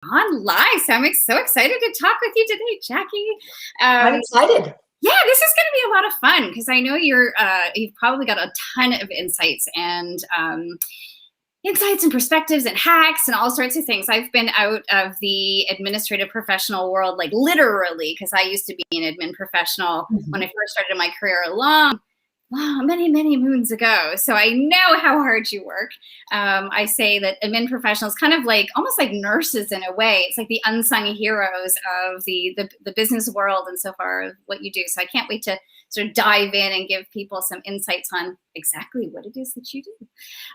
On live. So I'm so excited to talk with you today, Jacqui. I'm excited. Yeah, this is going to be a lot of fun because I know you've probably got a ton of insights and perspectives and hacks and all sorts of things. I've been out of the administrative professional world, like literally, because I used to be an admin professional when I first started my career many moons ago. So I know how hard you work. I say that admin professionals kind of like almost like nurses in a way. It's like the unsung heroes of the business world and so far what you do. So I can't wait to sort of dive in and give people some insights on exactly what it is that you do. So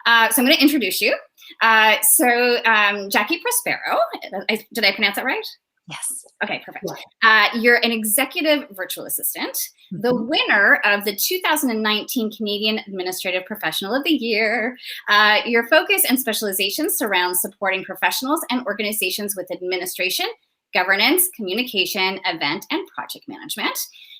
I'm going to introduce you. Jacqui Prospero, did I pronounce that right? Yes. Okay, perfect. Yeah. You're an executive virtual assistant, the winner of the 2019 Canadian Administrative Professional of the Year. Your focus and specializations surround supporting professionals and organizations with administration, governance, communication, event, and project management.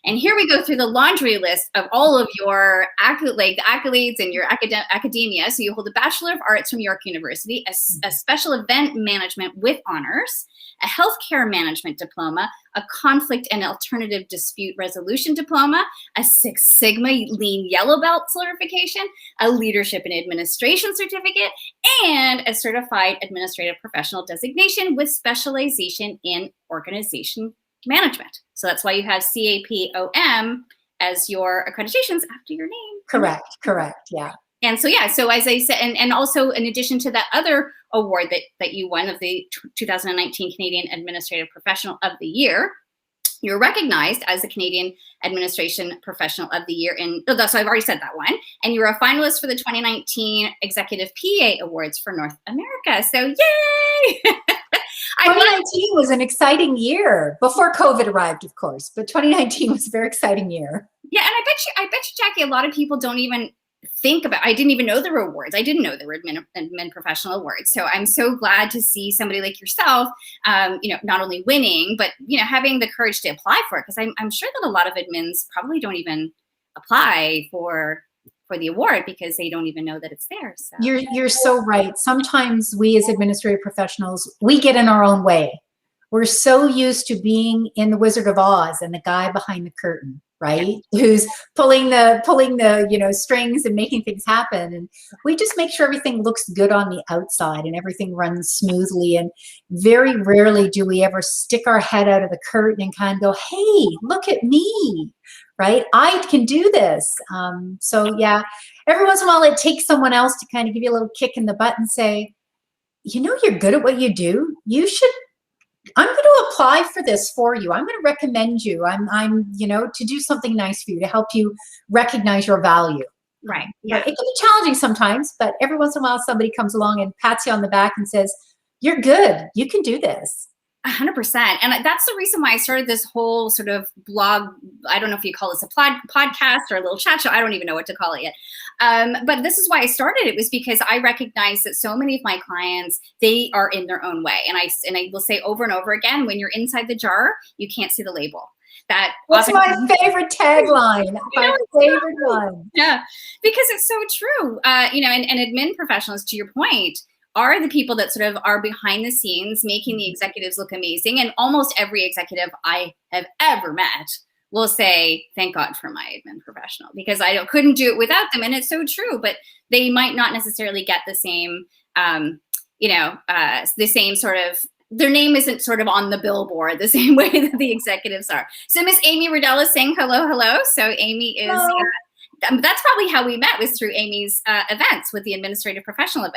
And here we go through the laundry list of all of your accolades and your academia. So you hold a Bachelor of Arts from York University, a special event management with honors, a healthcare management diploma, a conflict and alternative dispute resolution diploma, a Six Sigma Lean Yellow Belt certification, a leadership and administration certificate, and a certified administrative professional designation with specialization in organization management. So that's why you have CAPOM as your accreditations after your name. Correct. Yeah. And so, so as I said, and also in addition to that other award that you won of the 2019 Canadian Administrative Professional of the Year, you're recognized as the Canadian Administration Professional of the Year so I've already said that one. And you're a finalist for the 2019 Executive PA Awards for North America. So yay! 2019 was an exciting year before COVID arrived, of course, but 2019 was a very exciting year. Yeah, and I bet you, Jacqui, a lot of people don't even think about. I didn't even know there were awards. I didn't know there were admin professional awards. So I'm so glad to see somebody like yourself, not only winning, but having the courage to apply for it. Because I'm sure that a lot of admins probably don't even apply for the award because they don't even know that it's there. So. You're so right. Sometimes we as administrative professionals, we get in our own way. We're so used to being in the Wizard of Oz and the guy behind the curtain, right? Who's pulling the strings and making things happen. And we just make sure everything looks good on the outside and everything runs smoothly. And very rarely do we ever stick our head out of the curtain and kind of go, hey, look at me, right? I can do this. So yeah, every once in a while it takes someone else to kind of give you a little kick in the butt and say, you're good at what you do. I'm going to apply for this for you. I'm going to recommend you. I'm to do something nice for you, to help you recognize your value. Right. Yeah. It can be challenging sometimes, but every once in a while somebody comes along and pats you on the back and says, you're good. You can do this. 100%. And that's the reason why I started this whole sort of blog. I don't know if you call this a podcast or a little chat show. I don't even know what to call it yet. But this is why I started it, was because I recognize that so many of my clients, they are in their own way. And I will say over and over again, when you're inside the jar, you can't see the label. That's my favorite tagline. My favorite one. Yeah, because it's so true. And admin professionals, to your point, are the people that sort of are behind the scenes making the executives look amazing. And almost every executive I have ever met will say, thank God for my admin professional, because I couldn't do it without them. And it's so true, but they might not necessarily get the same, the same sort of, their name isn't sort of on the billboard the same way that the executives are. So Miss Amy Riddell is saying hello. So Amy is... that's probably how we met, was through Amy's events with the administrative professional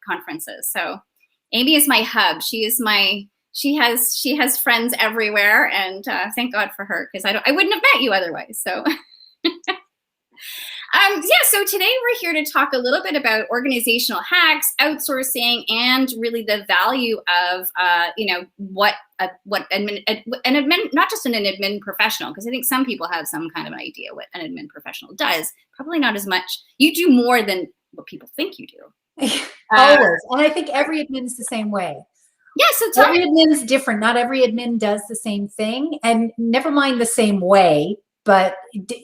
conferences. So Amy is my hub. She has friends everywhere, and thank God for her, because I wouldn't have met you otherwise. So so today we're here to talk a little bit about organizational hacks, outsourcing, and really the value of what an admin, not just an admin professional, because I think some people have some kind of an idea what an admin professional does. Probably not as much. You do more than what people think you do. Always. And I think every admin is the same way. Yeah, so every admin is different. Not every admin does the same thing, and never mind the same way, but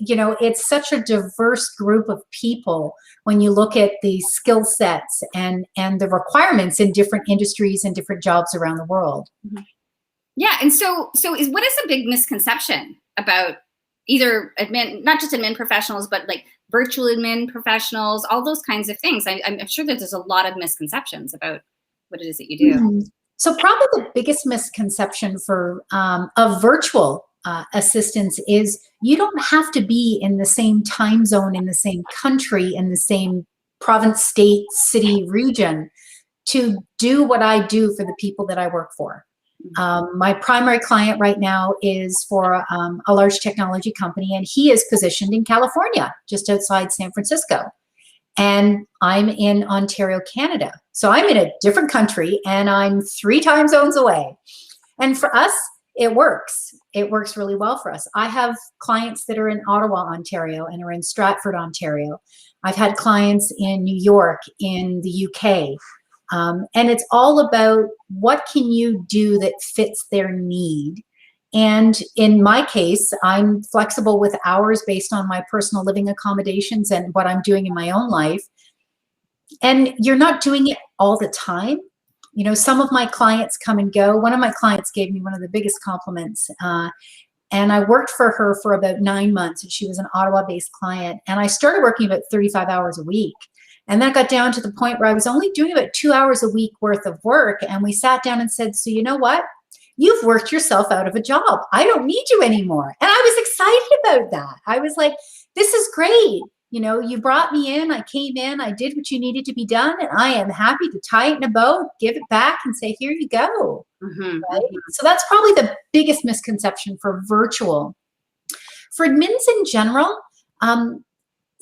you know, it's such a diverse group of people when you look at the skill sets and the requirements in different industries and different jobs around the world. Yeah, and so what is a big misconception about either admin, not just admin professionals, but like virtual admin professionals, all those kinds of things? I'm sure that there's a lot of misconceptions about what it is that you do. So probably the biggest misconception for of virtual assistants is you don't have to be in the same time zone, in the same country, in the same province, state, city, region to do what I do for the people that I work for. My primary client right now is for a large technology company, and he is positioned in California, just outside San Francisco. And I'm in Ontario, Canada. So I'm in a different country and I'm 3 time zones away. And for us, it works. It works really well for us. I have clients that are in Ottawa, Ontario, and are in Stratford, Ontario. I've had clients in New York, in the UK. And it's all about what can you do that fits their need. And in my case, I'm flexible with hours based on my personal living accommodations and what I'm doing in my own life. And you're not doing it all the time. You know, some of my clients come and go. One of my clients gave me one of the biggest compliments. And I worked for her for about 9 months. And she was an Ottawa-based client. And I started working about 35 hours a week. And then it got down to the point where I was only doing about 2 hours a week worth of work. And we sat down and said, so you know what? You've worked yourself out of a job. I don't need you anymore. And I was excited about that. I was like, this is great. You know, you brought me in, I came in, I did what you needed to be done, and I am happy to tie it in a bow, give it back and say, here you go. Right? So that's probably the biggest misconception for virtual. For admins in general,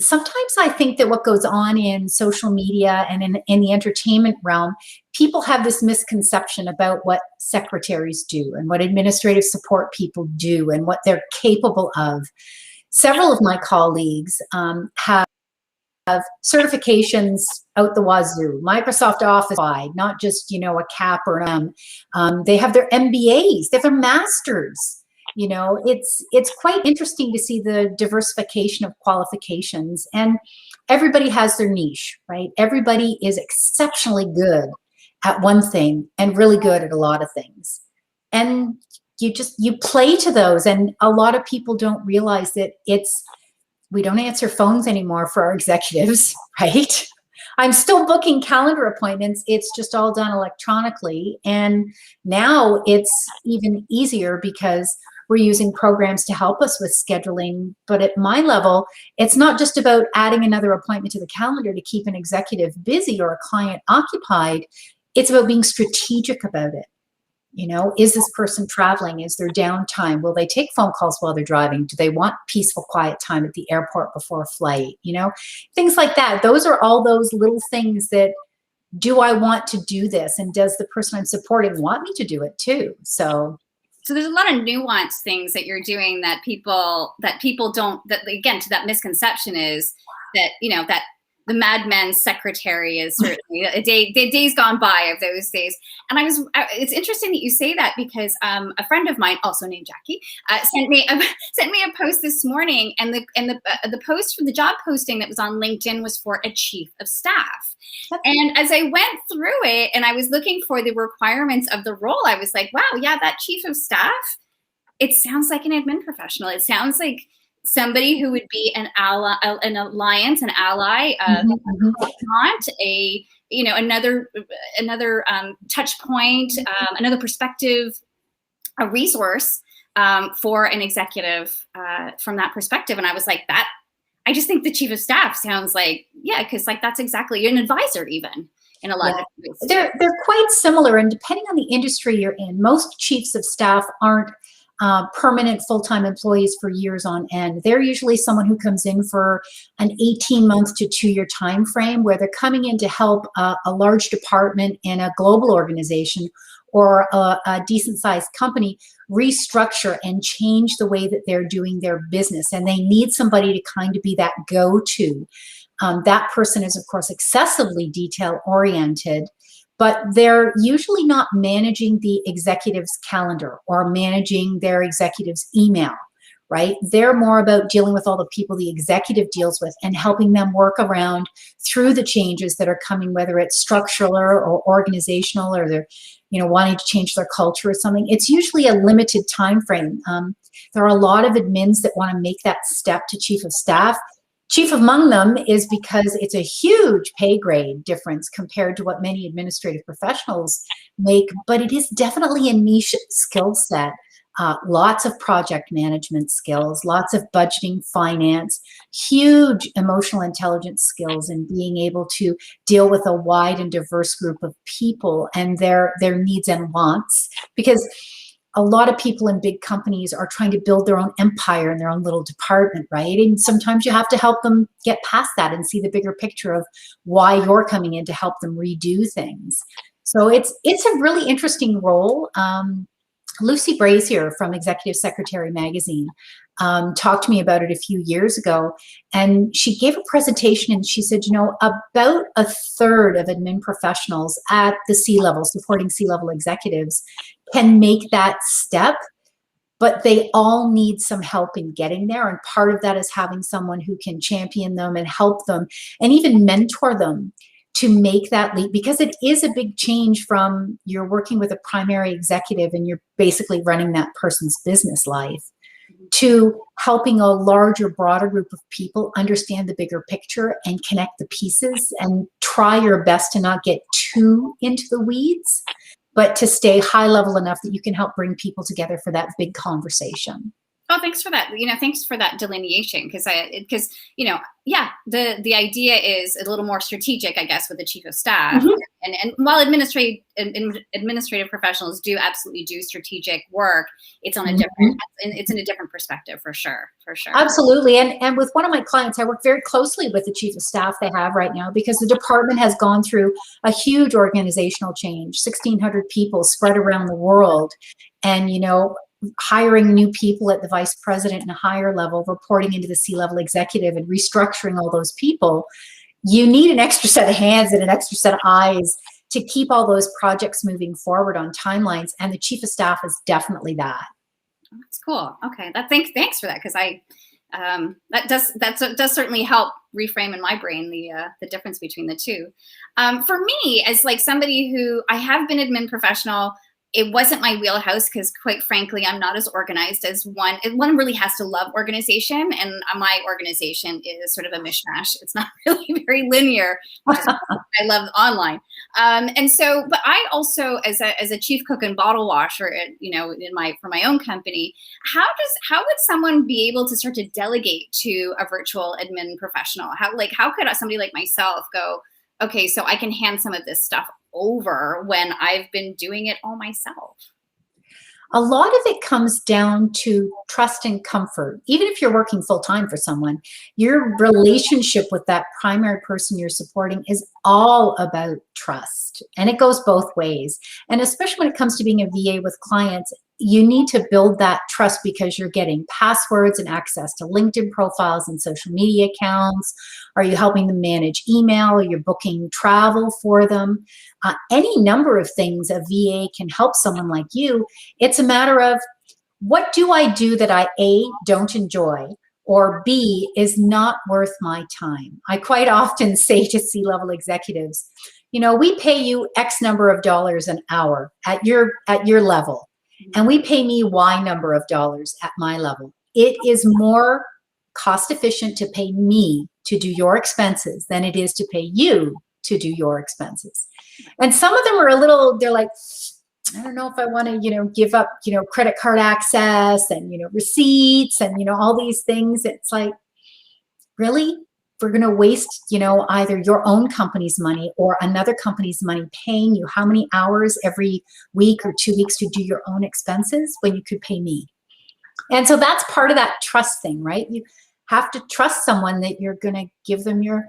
sometimes I think that what goes on in social media and in the entertainment realm, people have this misconception about what secretaries do and what administrative support people do and what they're capable of. Several of my colleagues have certifications out the wazoo, Microsoft Office, not just, you know, a CAP or they have their MBAs, they have their masters. You know, it's quite interesting to see the diversification of qualifications, and everybody has their niche, right? Everybody is exceptionally good at one thing and really good at a lot of things. And you play to those. And a lot of people don't realize that we don't answer phones anymore for our executives, right? I'm still booking calendar appointments. It's just all done electronically. And now it's even easier because we're using programs to help us with scheduling. But at my level, it's not just about adding another appointment to the calendar to keep an executive busy or a client occupied. It's about being strategic about it. You know, is this person traveling? Is there downtime? Will they take phone calls while they're driving? Do they want peaceful, quiet time at the airport before a flight? You know, things like that. Those are all those little things that, do I want to do this? And does the person I'm supporting want me to do it too? So there's a lot of nuanced things that you're doing that people don't, that again, to that misconception is that, you know, that the madman's secretary is certainly the days gone by of those days. And it's interesting that you say that because a friend of mine, also named Jacqui, sent me a post this morning, and the post for the job posting that was on LinkedIn was for a chief of staff. And as I went through it and I was looking for the requirements of the role, I was like, wow, yeah, that chief of staff, it sounds like an admin professional. It sounds like somebody who would be an ally, an alliance, an ally, not a, you know, another touch point, another perspective, a resource for an executive from that perspective. And I was like, that, I just think the chief of staff sounds like, yeah, because like that's exactly, you're an advisor even in a lot of ways. They're quite similar, and depending on the industry you're in, most chiefs of staff aren't permanent full-time employees for years on end. They're usually someone who comes in for an 18-month to 2-year time frame where they're coming in to help a large department in a global organization or a decent-sized company restructure and change the way that they're doing their business. And they need somebody to kind of be that go-to. That person is, of course, excessively detail-oriented, but they're usually not managing the executive's calendar or managing their executive's email, right? They're more about dealing with all the people the executive deals with and helping them work around through the changes that are coming, whether it's structural or organizational, or they're, wanting to change their culture or something. It's usually a limited time frame. There are a lot of admins that want to make that step to chief of staff. Chief among them is because it's a huge pay grade difference compared to what many administrative professionals make, but it is definitely a niche skill set. Lots of project management skills, lots of budgeting, finance, huge emotional intelligence skills, and being able to deal with a wide and diverse group of people and their needs and wants. Because a lot of people in big companies are trying to build their own empire in their own little department, right? And sometimes you have to help them get past that and see the bigger picture of why you're coming in to help them redo things. So it's a really interesting role. Lucy Brazier from Executive Secretary Magazine talked to me about it a few years ago, and she gave a presentation and she said, about a third of admin professionals at the C-level, supporting C-level executives, can make that step, but they all need some help in getting there. And part of that is having someone who can champion them and help them and even mentor them to make that leap, because it is a big change from you're working with a primary executive and you're basically running that person's business life to helping a larger, broader group of people understand the bigger picture and connect the pieces and try your best to not get too into the weeds, but to stay high level enough that you can help bring people together for that big conversation. Oh, thanks for that. Thanks for that delineation, because the idea is a little more strategic, I guess, with the chief of staff. Mm-hmm. And while administrative professionals do absolutely do strategic work, it's on a different, it's in a different perspective for sure. Absolutely. And with one of my clients, I work very closely with the chief of staff they have right now, because the department has gone through a huge organizational change, 1,600 people spread around the world, and hiring new people at the vice president and higher level, reporting into the C-level executive, and restructuring all those people. You need an extra set of hands and an extra set of eyes to keep all those projects moving forward on timelines. And the chief of staff is definitely that. That's cool. Okay, thanks for that, because that does certainly help reframe in my brain the difference between the two. For me, as like somebody who I have been admin professional, it wasn't my wheelhouse because, quite frankly, I'm not as organized as one. One really has to love organization, and my organization is sort of a mishmash. It's not really very linear. Which is I love online, and so. But I also, as a chief cook and bottle washer, for my own company, how would someone be able to start to delegate to a virtual admin professional? How could somebody like myself go, okay, so I can hand some of this stuff over when I've been doing it all myself? A lot of it comes down to trust and comfort. Even if you're working full-time for someone, your relationship with that primary person you're supporting is all about trust. And it goes both ways. And especially when it comes to being a VA with clients, you need to build that trust, because you're getting passwords and access to LinkedIn profiles and social media accounts. Are you helping them manage email? Are you booking travel for them? Any number of things a VA can help someone like you. It's a matter of, what do I do that I, A, don't enjoy, or B, is not worth my time? I quite often say to C-level executives, we pay you X number of dollars an hour at your level, and we pay me Y number of dollars at my level. It is more cost efficient to pay me to do your expenses than it is to pay you to do your expenses. And some of them are they're like, I don't know if I want to, give up, credit card access and, receipts and, all these things. It's like, really? We're going to waste, either your own company's money or another company's money paying you how many hours every week or 2 weeks to do your own expenses when you could pay me? And so that's part of that trust thing, right? You have to trust someone that you're going to give them your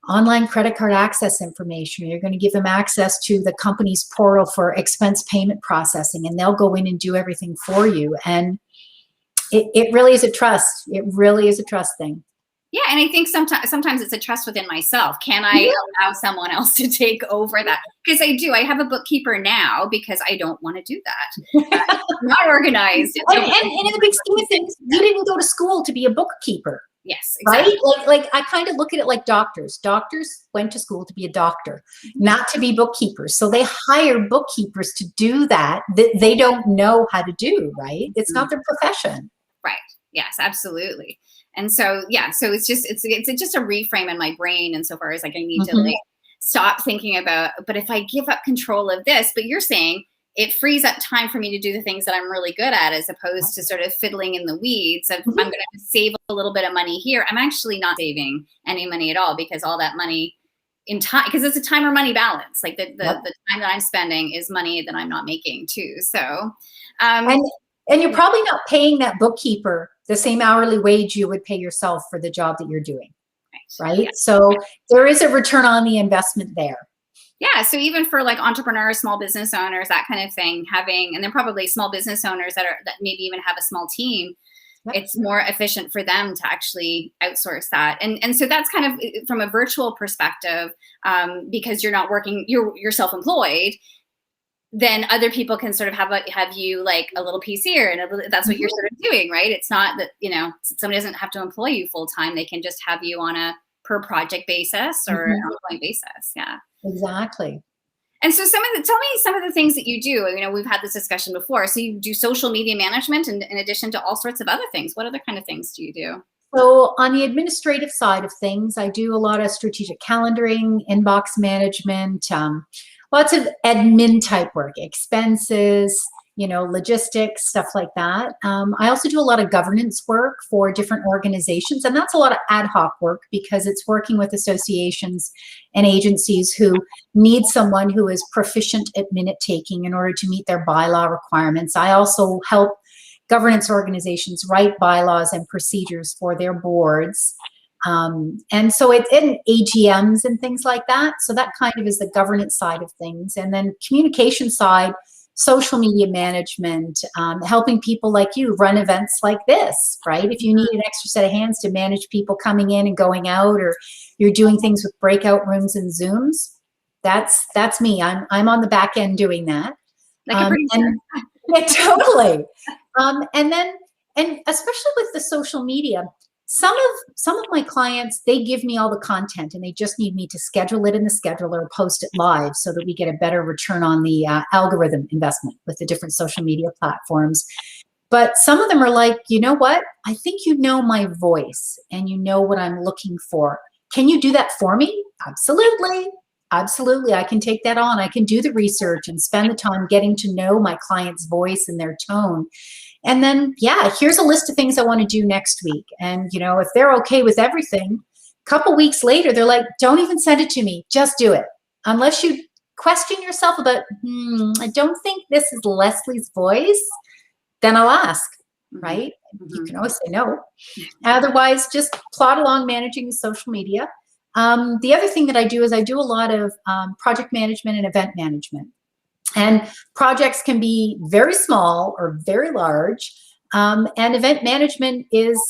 online credit card access information, or you're going to give them access to the company's portal for expense payment processing, and they'll go in and do everything for you. And it really is a trust. It really is a trust thing. Yeah, and I think sometimes it's a trust within myself. Can I allow someone else to take over that? Because I have a bookkeeper now because I don't want to do that. Not organized. And in the big scheme of things, you didn't go to school to be a bookkeeper. Yes, exactly. Right? Like I kind of look at it like doctors. Doctors went to school to be a doctor, not to be bookkeepers. So they hire bookkeepers to do that they don't know how to do, right? It's not their profession. Right. Yes, absolutely. And so, yeah, so it's just a reframe in my brain insofar as like I need to like stop thinking about, but if I give up control of this, but you're saying it frees up time for me to do the things that I'm really good at, as opposed to sort of fiddling in the weeds of I'm going to save a little bit of money here. I'm actually not saving any money at all, because all that money in time, because it's a time or money balance. Like the time that I'm spending is money that I'm not making too. So, and you're probably not paying that bookkeeper the same hourly wage you would pay yourself for the job that you're doing. Right. Yeah. So there is a return on the investment there. Yeah. So even for like entrepreneurs, small business owners, that kind of thing, and then probably small business owners that maybe even have a small team, it's more efficient for them to actually outsource that. And so that's kind of from a virtual perspective, because you're not working, you're self-employed, then other people can sort of have you like a little piece here, and that's what you're sort of doing, right? It's not that, somebody doesn't have to employ you full time. They can just have you on a per project basis or an ongoing basis. Yeah, exactly. And so tell me some of the things that you do. We've had this discussion before. So you do social media management in addition to all sorts of other things. What other kind of things do you do? So on the administrative side of things, I do a lot of strategic calendaring, inbox management, lots of admin type work, expenses, logistics, stuff like that. I also do a lot of governance work for different organizations, and that's a lot of ad hoc work because it's working with associations and agencies who need someone who is proficient at minute taking in order to meet their bylaw requirements. I also help governance organizations write bylaws and procedures for their boards. And so it's in AGMs and things like that. So that kind of is the governance side of things. And then communication side, social media management, helping people like you run events like this, right? If you need an extra set of hands to manage people coming in and going out, or you're doing things with breakout rooms and Zooms, that's me. I'm on the back end doing that. Like yeah, totally. And especially with the social media, some of my clients, they give me all the content and they just need me to schedule it in the scheduler, post it live so that we get a better return on the algorithm investment with the different social media platforms. But some of them are like, you know what? I think you know my voice and you know what I'm looking for. Can you do that for me? Absolutely. Absolutely. I can take that on. I can do the research and spend the time getting to know my client's voice and their tone. And then, yeah, here's a list of things I want to do next week. And, if they're okay with everything, a couple weeks later, they're like, don't even send it to me. Just do it. Unless you question yourself about, I don't think this is Leslie's voice, then I'll ask, right? You can always say no. Otherwise, just plod along managing the social media. The other thing that I do is I do a lot of project management and event management. And projects can be very small or very large. And event management is,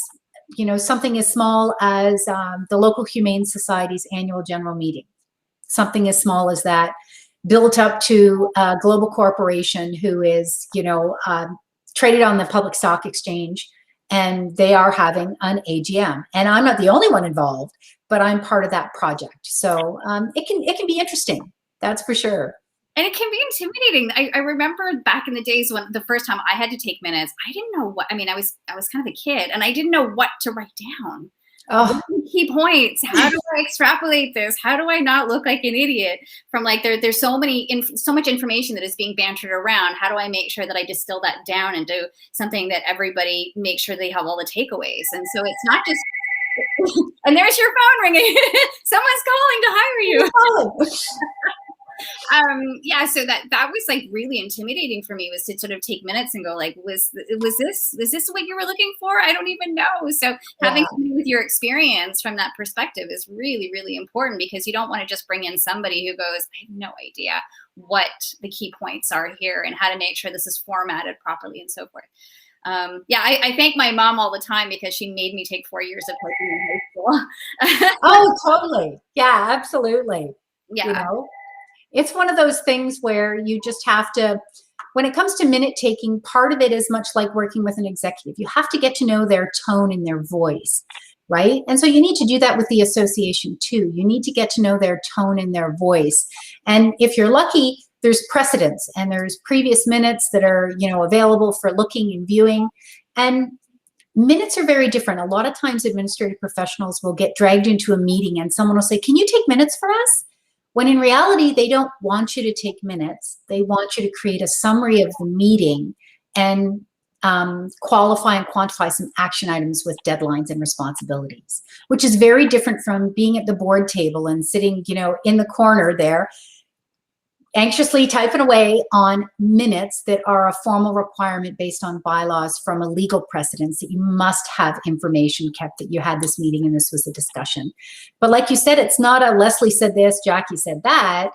something as small as the local Humane Society's annual general meeting. Something as small as that, built up to a global corporation who is, traded on the public stock exchange, and they are having an AGM. And I'm not the only one involved, but I'm part of that project. So it can be interesting. That's for sure. And it can be intimidating. I remember back in the days when the first time I had to take minutes, I didn't know what, I was kind of a kid and I didn't know what to write down. Oh. Key points. How do I extrapolate this? How do I not look like an idiot from like, there's so much information that is being bantered around. How do I make sure that I distill that down into something that everybody makes sure they have all the takeaways? And so it's not just, and there's your phone ringing. Someone's calling to hire you. Yeah, so that was like really intimidating for me, was to sort of take minutes and go like, was this what you were looking for? I don't even know. So having somebody with your experience from that perspective is really, really important, because you don't want to just bring in somebody who goes, I have no idea what the key points are here and how to make sure this is formatted properly and so forth. I thank my mom all the time because she made me take 4 years of coaching in high people. Oh, totally. Yeah, absolutely. Yeah. You know, it's one of those things where you just have to, when it comes to minute taking, part of it is much like working with an executive. You have to get to know their tone and their voice, right? And so you need to do that with the association too. You need to get to know their tone and their voice. And if you're lucky, there's precedents and there's previous minutes that are, available for looking and viewing. And minutes are very different. A lot of times administrative professionals will get dragged into a meeting and someone will say, "Can you take minutes for us?" When in reality, they don't want you to take minutes. They want you to create a summary of the meeting and qualify and quantify some action items with deadlines and responsibilities, which is very different from being at the board table and sitting, in the corner there, anxiously typing away on minutes that are a formal requirement based on bylaws from a legal precedence that you must have information kept that you had this meeting and this was the discussion. But like you said, it's not a Leslie said this, Jacqui said that.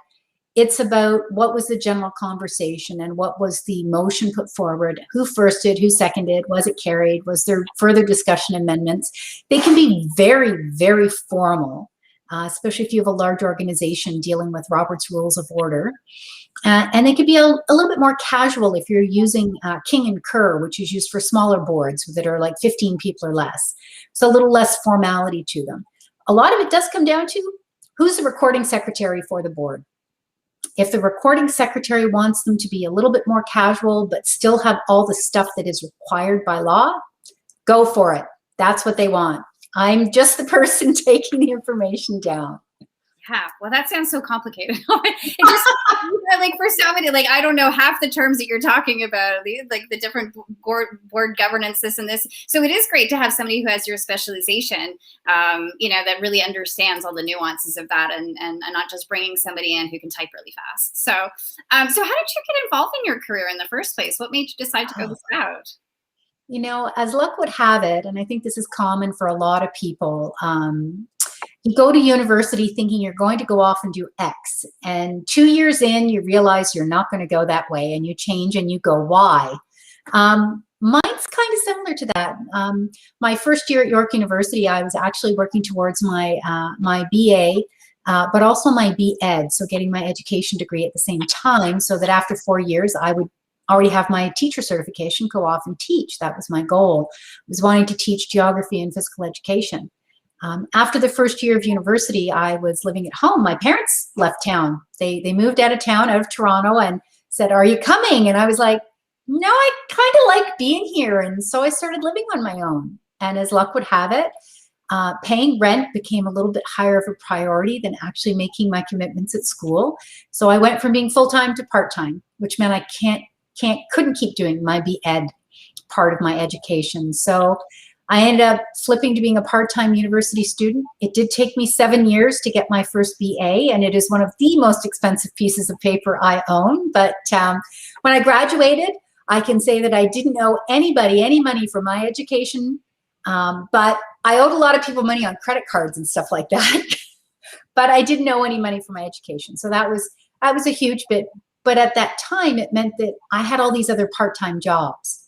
It's about what was the general conversation and what was the motion put forward, who firsted, who seconded, was it carried, was there further discussion amendments? They can be very, very formal. Especially if you have a large organization dealing with Robert's Rules of Order. And they could be a little bit more casual if you're using King and Kerr, which is used for smaller boards that are like 15 people or less. So a little less formality to them. A lot of it does come down to who's the recording secretary for the board. If the recording secretary wants them to be a little bit more casual, but still have all the stuff that is required by law, go for it. That's what they want. I'm just the person taking the information down. Yeah, well, that sounds so complicated. It just like for somebody, like I don't know half the terms that you're talking about, like the different board governance, this and this. So it is great to have somebody who has your specialization, that really understands all the nuances of that, and not just bringing somebody in who can type really fast. So, so how did you get involved in your career in the first place? What made you decide to go this route? As luck would have it, and I think this is common for a lot of people, you go to university thinking you're going to go off and do X, and 2 years in, you realize you're not going to go that way, and you change and you go Y. Mine's kind of similar to that. My first year at York University, I was actually working towards my BA, but also my B.Ed, so getting my education degree at the same time, so that after 4 years, I would already have my teacher certification, go off and teach. That was my goal. I was wanting to teach geography and physical education. After the first year of university, I was living at home. My parents left town. They moved out of town, out of Toronto, and said, "Are you coming?" And I was like, "No, I kind of like being here." And so I started living on my own. And as luck would have it, paying rent became a little bit higher of a priority than actually making my commitments at school. So I went from being full-time to part-time, which meant I couldn't keep doing my B.Ed part of my education. So I ended up flipping to being a part-time university student. It did take me 7 years to get my first BA, and it is one of the most expensive pieces of paper I own. But when I graduated, I can say that I didn't owe anybody any money for my education, but I owed a lot of people money on credit cards and stuff like that. But I didn't owe any money for my education. So that was a huge bit. But at that time, it meant that I had all these other part-time jobs.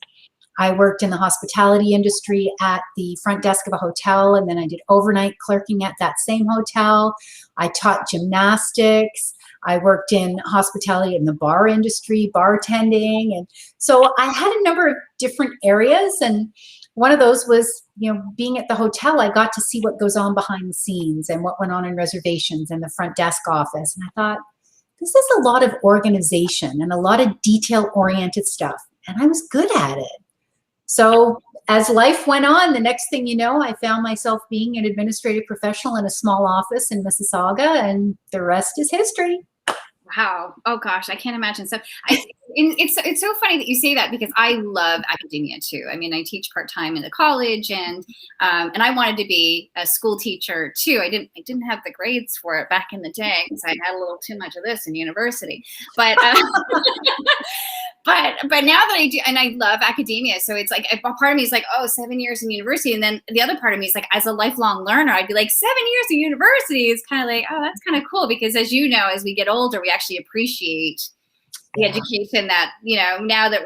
I worked in the hospitality industry at the front desk of a hotel, and then I did overnight clerking at that same hotel. I taught gymnastics. I worked in hospitality in the bar industry, bartending. And so I had a number of different areas. And one of those was, being at the hotel, I got to see what goes on behind the scenes and what went on in reservations and the front desk office. And I thought, this is a lot of organization and a lot of detail-oriented stuff. And I was good at it. So as life went on, the next thing you know, I found myself being an administrative professional in a small office in Mississauga, and the rest is history. Wow. Oh gosh, I can't imagine. So it's so funny that you say that, because I love academia too. I mean, I teach part-time in the college, and I wanted to be a school teacher too. I didn't have the grades for it back in the day because I had a little too much of this in university. But but now that I do, and I love academia, so it's like a part of me is like, oh, 7 years in university, and then the other part of me is like, as a lifelong learner, I'd be like, 7 years in university is kind of like, oh, that's kind of cool, because as you know, as we get older, we actually appreciate the education that, now that,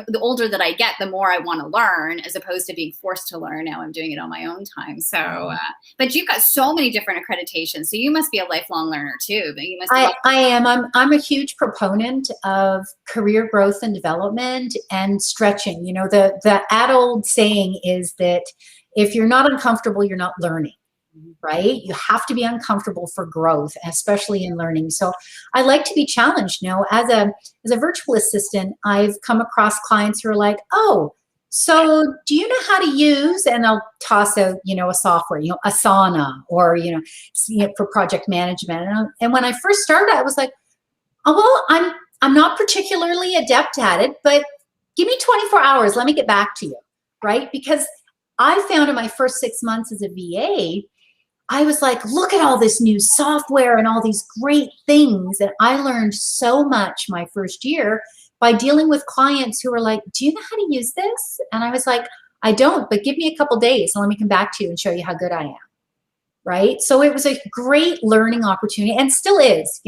the older that I get, the more I want to learn, as opposed to being forced to learn. Now I'm doing it on my own time. So, but you've got so many different accreditations, so you must be a lifelong learner too. But you must. I am. I'm a huge proponent of career growth and development and stretching. The old saying is that if you're not uncomfortable, you're not learning. Right? You have to be uncomfortable for growth, especially in learning. So I like to be challenged. As a virtual assistant, I've come across clients who are like, oh, so do you know how to use, and I'll toss out, a software, Asana, or, for project management. And when I first started, I was like, oh, well, I'm not particularly adept at it, but give me 24 hours. Let me get back to you. Right? Because I found in my first 6 months as a VA, I was like, look at all this new software and all these great things. And I learned so much my first year by dealing with clients who were like, do you know how to use this? And I was like, I don't, but give me a couple days and let me come back to you and show you how good I am. Right? So it was a great learning opportunity, and still is,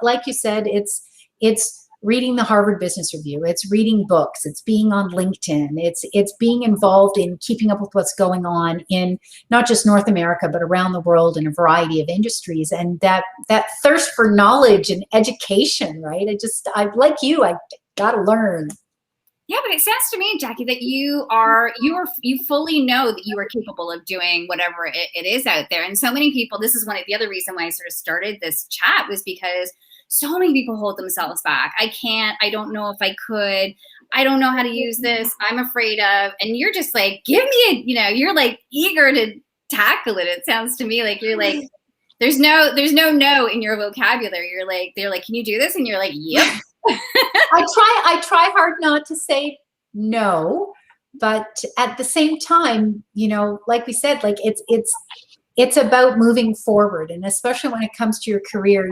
like you said, it's reading the Harvard Business Review, it's reading books, it's being on LinkedIn, it's being involved in keeping up with what's going on in not just North America, but around the world in a variety of industries. And that thirst for knowledge and education, right? I like you, I gotta learn. Yeah, but it sounds to me, Jacqui, that you fully know that you are capable of doing whatever it is out there. And so many people, this is one of the other reason why I sort of started this chat, was because so many people hold themselves back. I can't, I don't know if I could, I don't know how to use this, I'm afraid of, and you're just like, give me you're like eager to tackle it. It sounds to me like you're like, there's no in your vocabulary. They're like, can you do this? And you're like, yep. I try hard not to say no, but at the same time, like we said, like it's about moving forward. And especially when it comes to your career,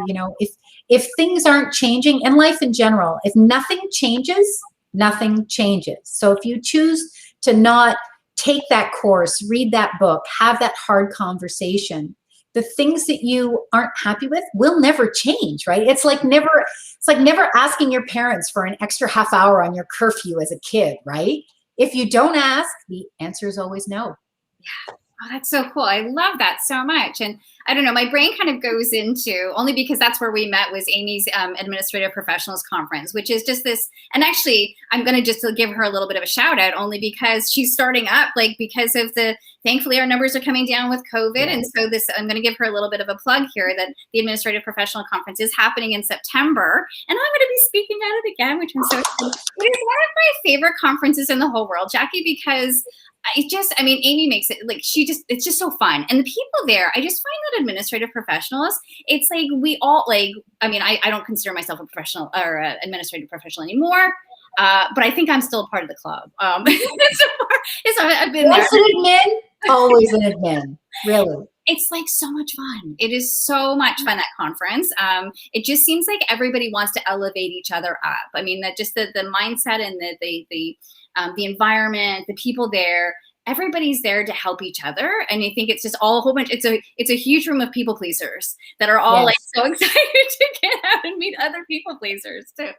if things aren't changing, and life in general, if nothing changes, nothing changes. So if you choose to not take that course, read that book, have that hard conversation, the things that you aren't happy with will never change, right? It's like never asking your parents for an extra half hour on your curfew as a kid, right? If you don't ask, the answer is always no. Yeah. Oh, that's so cool. I love that so much. And I don't know, my brain kind of goes into, only because that's where we met, was Amy's Administrative Professionals Conference, which is just this. And actually, I'm going to just give her a little bit of a shout out, only because she's starting up, because of thankfully our numbers are coming down with COVID. And so I'm going to give her a little bit of a plug here, that the Administrative Professional Conference is happening in September. And I'm going to be speaking at it again, which I'm so excited. It is one of my favorite conferences in the whole world, Jacqui, because Amy makes it it's just so fun. And the people there, I just find that administrative professionals, it's like we all I don't consider myself a professional or an administrative professional anymore. But I think I'm still a part of the club. I've been Once an admin, always an admin, really. It's like so much fun. It is so much fun at conference. It just seems like everybody wants to elevate each other up. That just the mindset and the environment, the people there, everybody's there to help each other. And I think it's just all a whole bunch. It's a huge room of people pleasers that are all so excited to get out and meet other people pleasers too.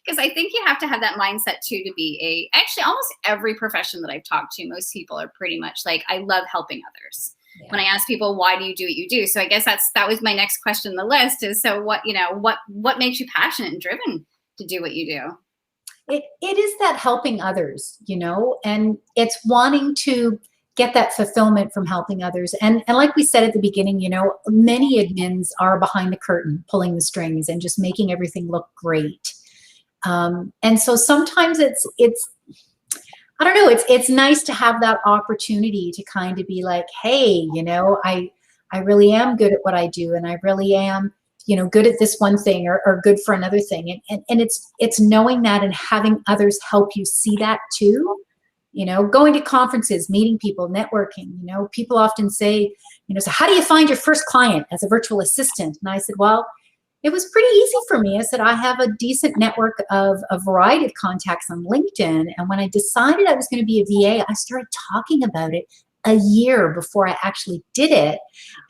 Because I think you have to have that mindset too, to be actually almost every profession that I've talked to, most people are pretty much like, I love helping others. Yeah. When I ask people, why do you do what you do? So I guess that was my next question on the list, is, so what makes you passionate and driven to do what you do? It is that helping others, and it's wanting to get that fulfillment from helping others. And like we said at the beginning, many admins are behind the curtain, pulling the strings and just making everything look great. And so sometimes it's I don't know, it's nice to have that opportunity to kind of be like, hey, I really am good at what I do, and I really am good at this one thing, or good for another thing. And it's knowing that and having others help you see that too. Going to conferences, meeting people, networking. People often say, so how do you find your first client as a virtual assistant? And I said, well, it was pretty easy for me. I said, I have a decent network of a variety of contacts on LinkedIn. And when I decided I was going to be a VA, I started talking about it a year before I actually did it.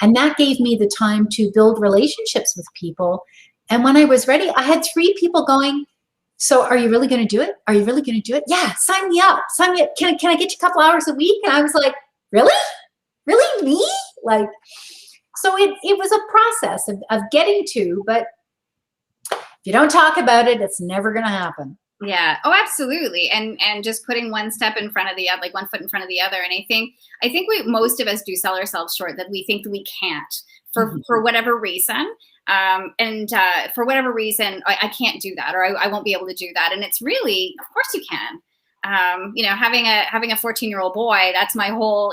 And that gave me the time to build relationships with people And when I was ready, I had 3 people going, so are you really going to do it? Are you really going to do it? Yeah, sign me up. Sign me up. Can I get you a couple hours a week? And I was like, really? Really, me? Like, so it was a process of getting to, but if you don't talk about it, it's never going to happen. Yeah. Oh, absolutely. And just putting one step in front of the other, like one foot in front of the other. And I think most of us do sell ourselves short, that we think that we can't for whatever reason. For whatever reason, I can't do that, or I won't be able to do that. And it's really, of course you can. Having a 14-year-old boy, that's my whole,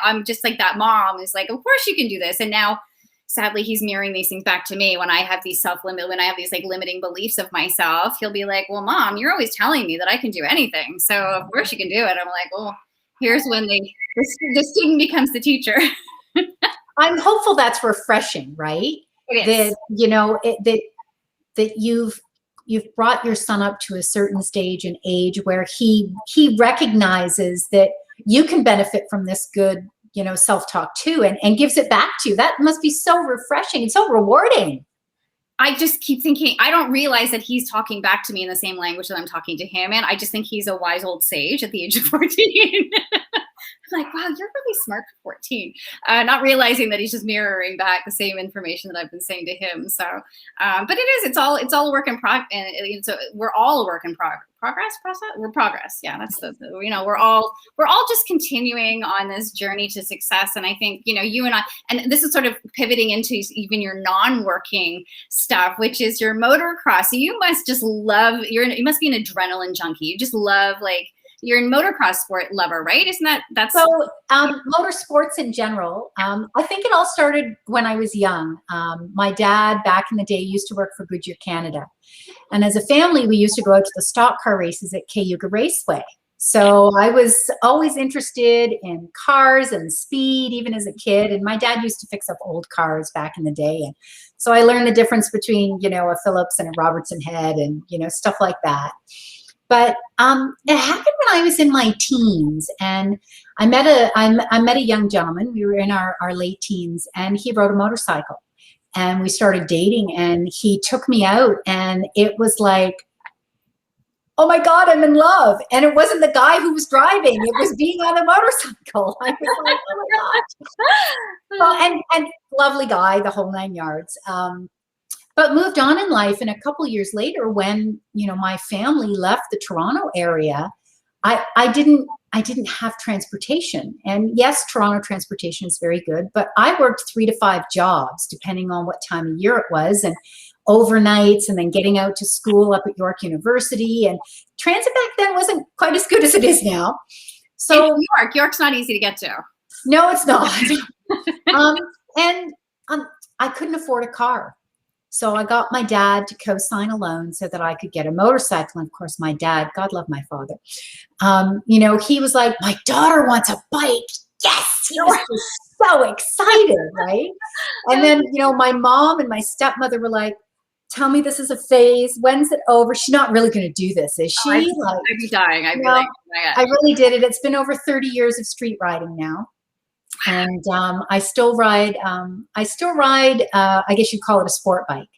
I'm just like that mom who's like, of course you can do this. And now, sadly, he's mirroring these things back to me when I have these when I have these like limiting beliefs of myself. He'll be like, well, Mom, you're always telling me that I can do anything. So of course you can do it. I'm like, well, here's when the student becomes the teacher. I'm hopeful that's refreshing, right? It is. That you've brought your son up to a certain stage and age where he recognizes that you can benefit from this good, self-talk too, and gives it back to you. That must be so refreshing and so rewarding. I just keep thinking, I don't realize that he's talking back to me in the same language that I'm talking to him in. I just think he's a wise old sage at the age of 14. I'm like, wow, you're really smart for 14. Not realizing that he's just mirroring back the same information that I've been saying to him. So, but it's all a work in progress. And so we're all a work in progress. We're progress. Yeah, that's we're all just continuing on this journey to success. And I think, you and I, and this is sort of pivoting into even your non-working stuff, which is your motocross. So you must just love, you must be an adrenaline junkie. You just love, like, you're a motocross sport lover, right? Isn't that's so? Motorsports in general. I think it all started when I was young. My dad, back in the day, used to work for Goodyear Canada, and as a family, we used to go out to the stock car races at Cayuga Raceway. So I was always interested in cars and speed, even as a kid. And my dad used to fix up old cars back in the day, and so I learned the difference between a Phillips and a Robertson head, and stuff like that. But it happened when I was in my teens, and I met a young gentleman. We were in our late teens, and he rode a motorcycle, and we started dating, and he took me out, and it was like, oh my God, I'm in love. And it wasn't the guy who was driving, it was being on the motorcycle. I was like, oh my God. And lovely guy, the whole 9 yards. But moved on in life, and a couple years later, when my family left the Toronto area, I didn't have transportation. And yes, Toronto transportation is very good, but I worked 3 to 5 jobs depending on what time of year it was, and overnights, and then getting out to school up at York University. And transit back then wasn't quite as good as it is now. So York's not easy to get to. No, it's not. I couldn't afford a car. So I got my dad to co-sign a loan so that I could get a motorcycle. And of course, my dad, God love my father, he was like, my daughter wants a bike. Yes, he was so excited, right? And then, my mom and my stepmother were like, tell me this is a phase. When's it over? She's not really going to do this, is she? I'd be dying. I'd be like, oh my God. I really did it. It's been over 30 years of street riding now. And I still ride, I guess you'd call it a sport bike.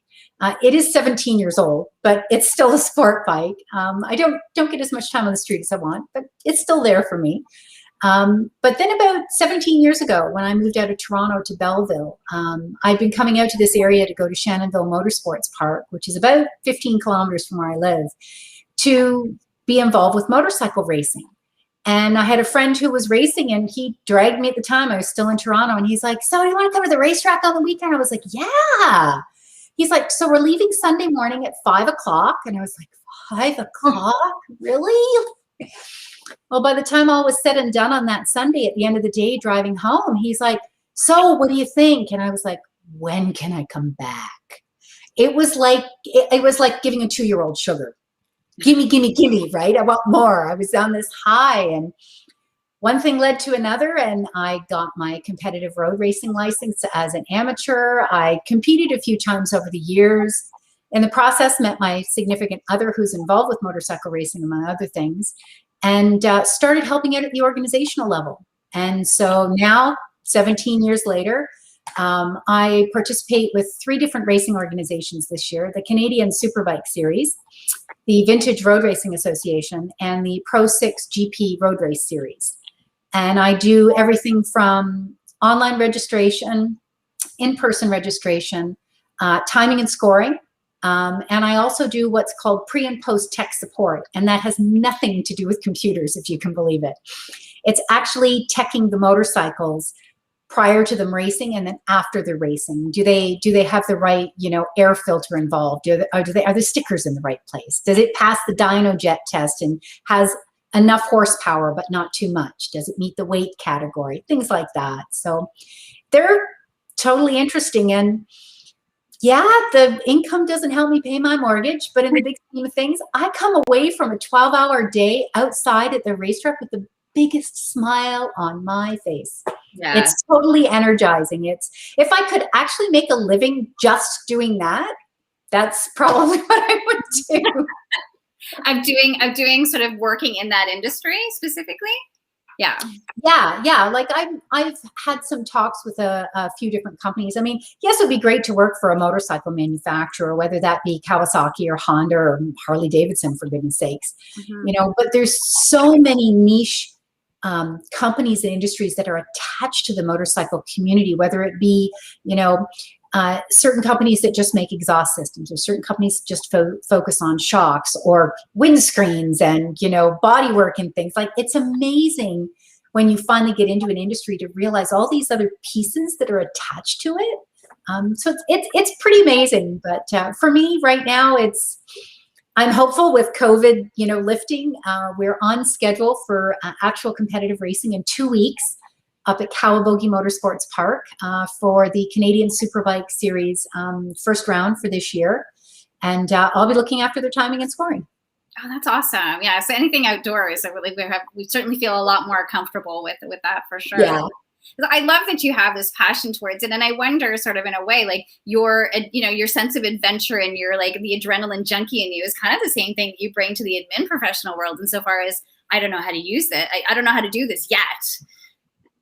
It is 17 years old, but it's still a sport bike. I don't get as much time on the street as I want, but it's still there for me. But then about 17 years ago, when I moved out of Toronto to Belleville, I'd been coming out to this area to go to Shannonville Motorsports Park, which is about 15 kilometers from where I live, to be involved with motorcycle racing. And I had a friend who was racing, and he dragged me at the time. I was still in Toronto, and he's like, so you want to come to the racetrack on the weekend? I was like, yeah. He's like, so we're leaving Sunday morning at 5 o'clock. And I was like, 5 o'clock? Really? Well, by the time all was said and done on that Sunday, at the end of the day, driving home, he's like, so what do you think? And I was like, when can I come back? It was like giving a 2-year-old sugar. Gimme, right? I want more. I was on this high, and one thing led to another, and I got my competitive road racing license as an amateur. I competed a few times over the years. In the process, met my significant other who's involved with motorcycle racing, among other things, and started helping out at the organizational level. And so now, 17 years later, I participate with 3 different racing organizations this year: the Canadian Superbike Series, the Vintage Road Racing Association, and the Pro 6 GP Road Race Series. And I do everything from online registration, in-person registration, timing and scoring. And I also do what's called pre and post tech support. And that has nothing to do with computers, if you can believe it. It's actually teching the motorcycles prior to them racing and then after they're racing. Do they have the right, air filter involved? Are the stickers in the right place? Does it pass the dyno jet test and has enough horsepower but not too much? Does it meet the weight category? Things like that. So they're totally interesting. And yeah, the income doesn't help me pay my mortgage, but in the big scheme of things, I come away from a 12-hour day outside at the racetrack with the biggest smile on my face. Yeah. It's totally energizing. If I could actually make a living just doing that, that's probably what I would do. I'm doing sort of working in that industry specifically. Yeah. Like I've had some talks with a few different companies. I mean, yes, it would be great to work for a motorcycle manufacturer, whether that be Kawasaki or Honda or Harley Davidson, for goodness sakes. Mm-hmm. But there's so many niche companies and industries that are attached to the motorcycle community, whether it be, certain companies that just make exhaust systems, or certain companies just focus on shocks or windscreens and, bodywork and things. Like, it's amazing when you finally get into an industry to realize all these other pieces that are attached to it. So it's pretty amazing. But for me right now, I'm hopeful with COVID, lifting. We're on schedule for actual competitive racing in 2 weeks up at Kawabogie Motorsports Park for the Canadian Superbike Series first round for this year. And I'll be looking after their timing and scoring. Oh, that's awesome. Yeah. So anything outdoors, we certainly feel a lot more comfortable with that for sure. Yeah. I love that you have this passion towards it. And I wonder, sort of in a way, like your sense of adventure and your like the adrenaline junkie in you is kind of the same thing you bring to the admin professional world. Insofar as I don't know how to use it. I don't know how to do this yet.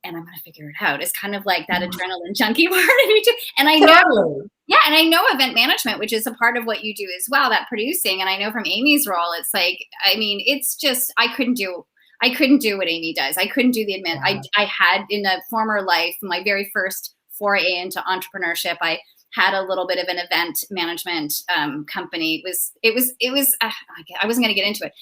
And I'm going to figure it out. It's kind of like that adrenaline junkie part of you too. And I know, and I know event management, which is a part of what you do as well, that producing. And I know from Amy's role, it's like, I mean, it's just, I couldn't do what Amy does. I couldn't do the admin. Yeah. I had in a former life, my very first foray into entrepreneurship, I had a little bit of an event management company. It was I wasn't going to get into it.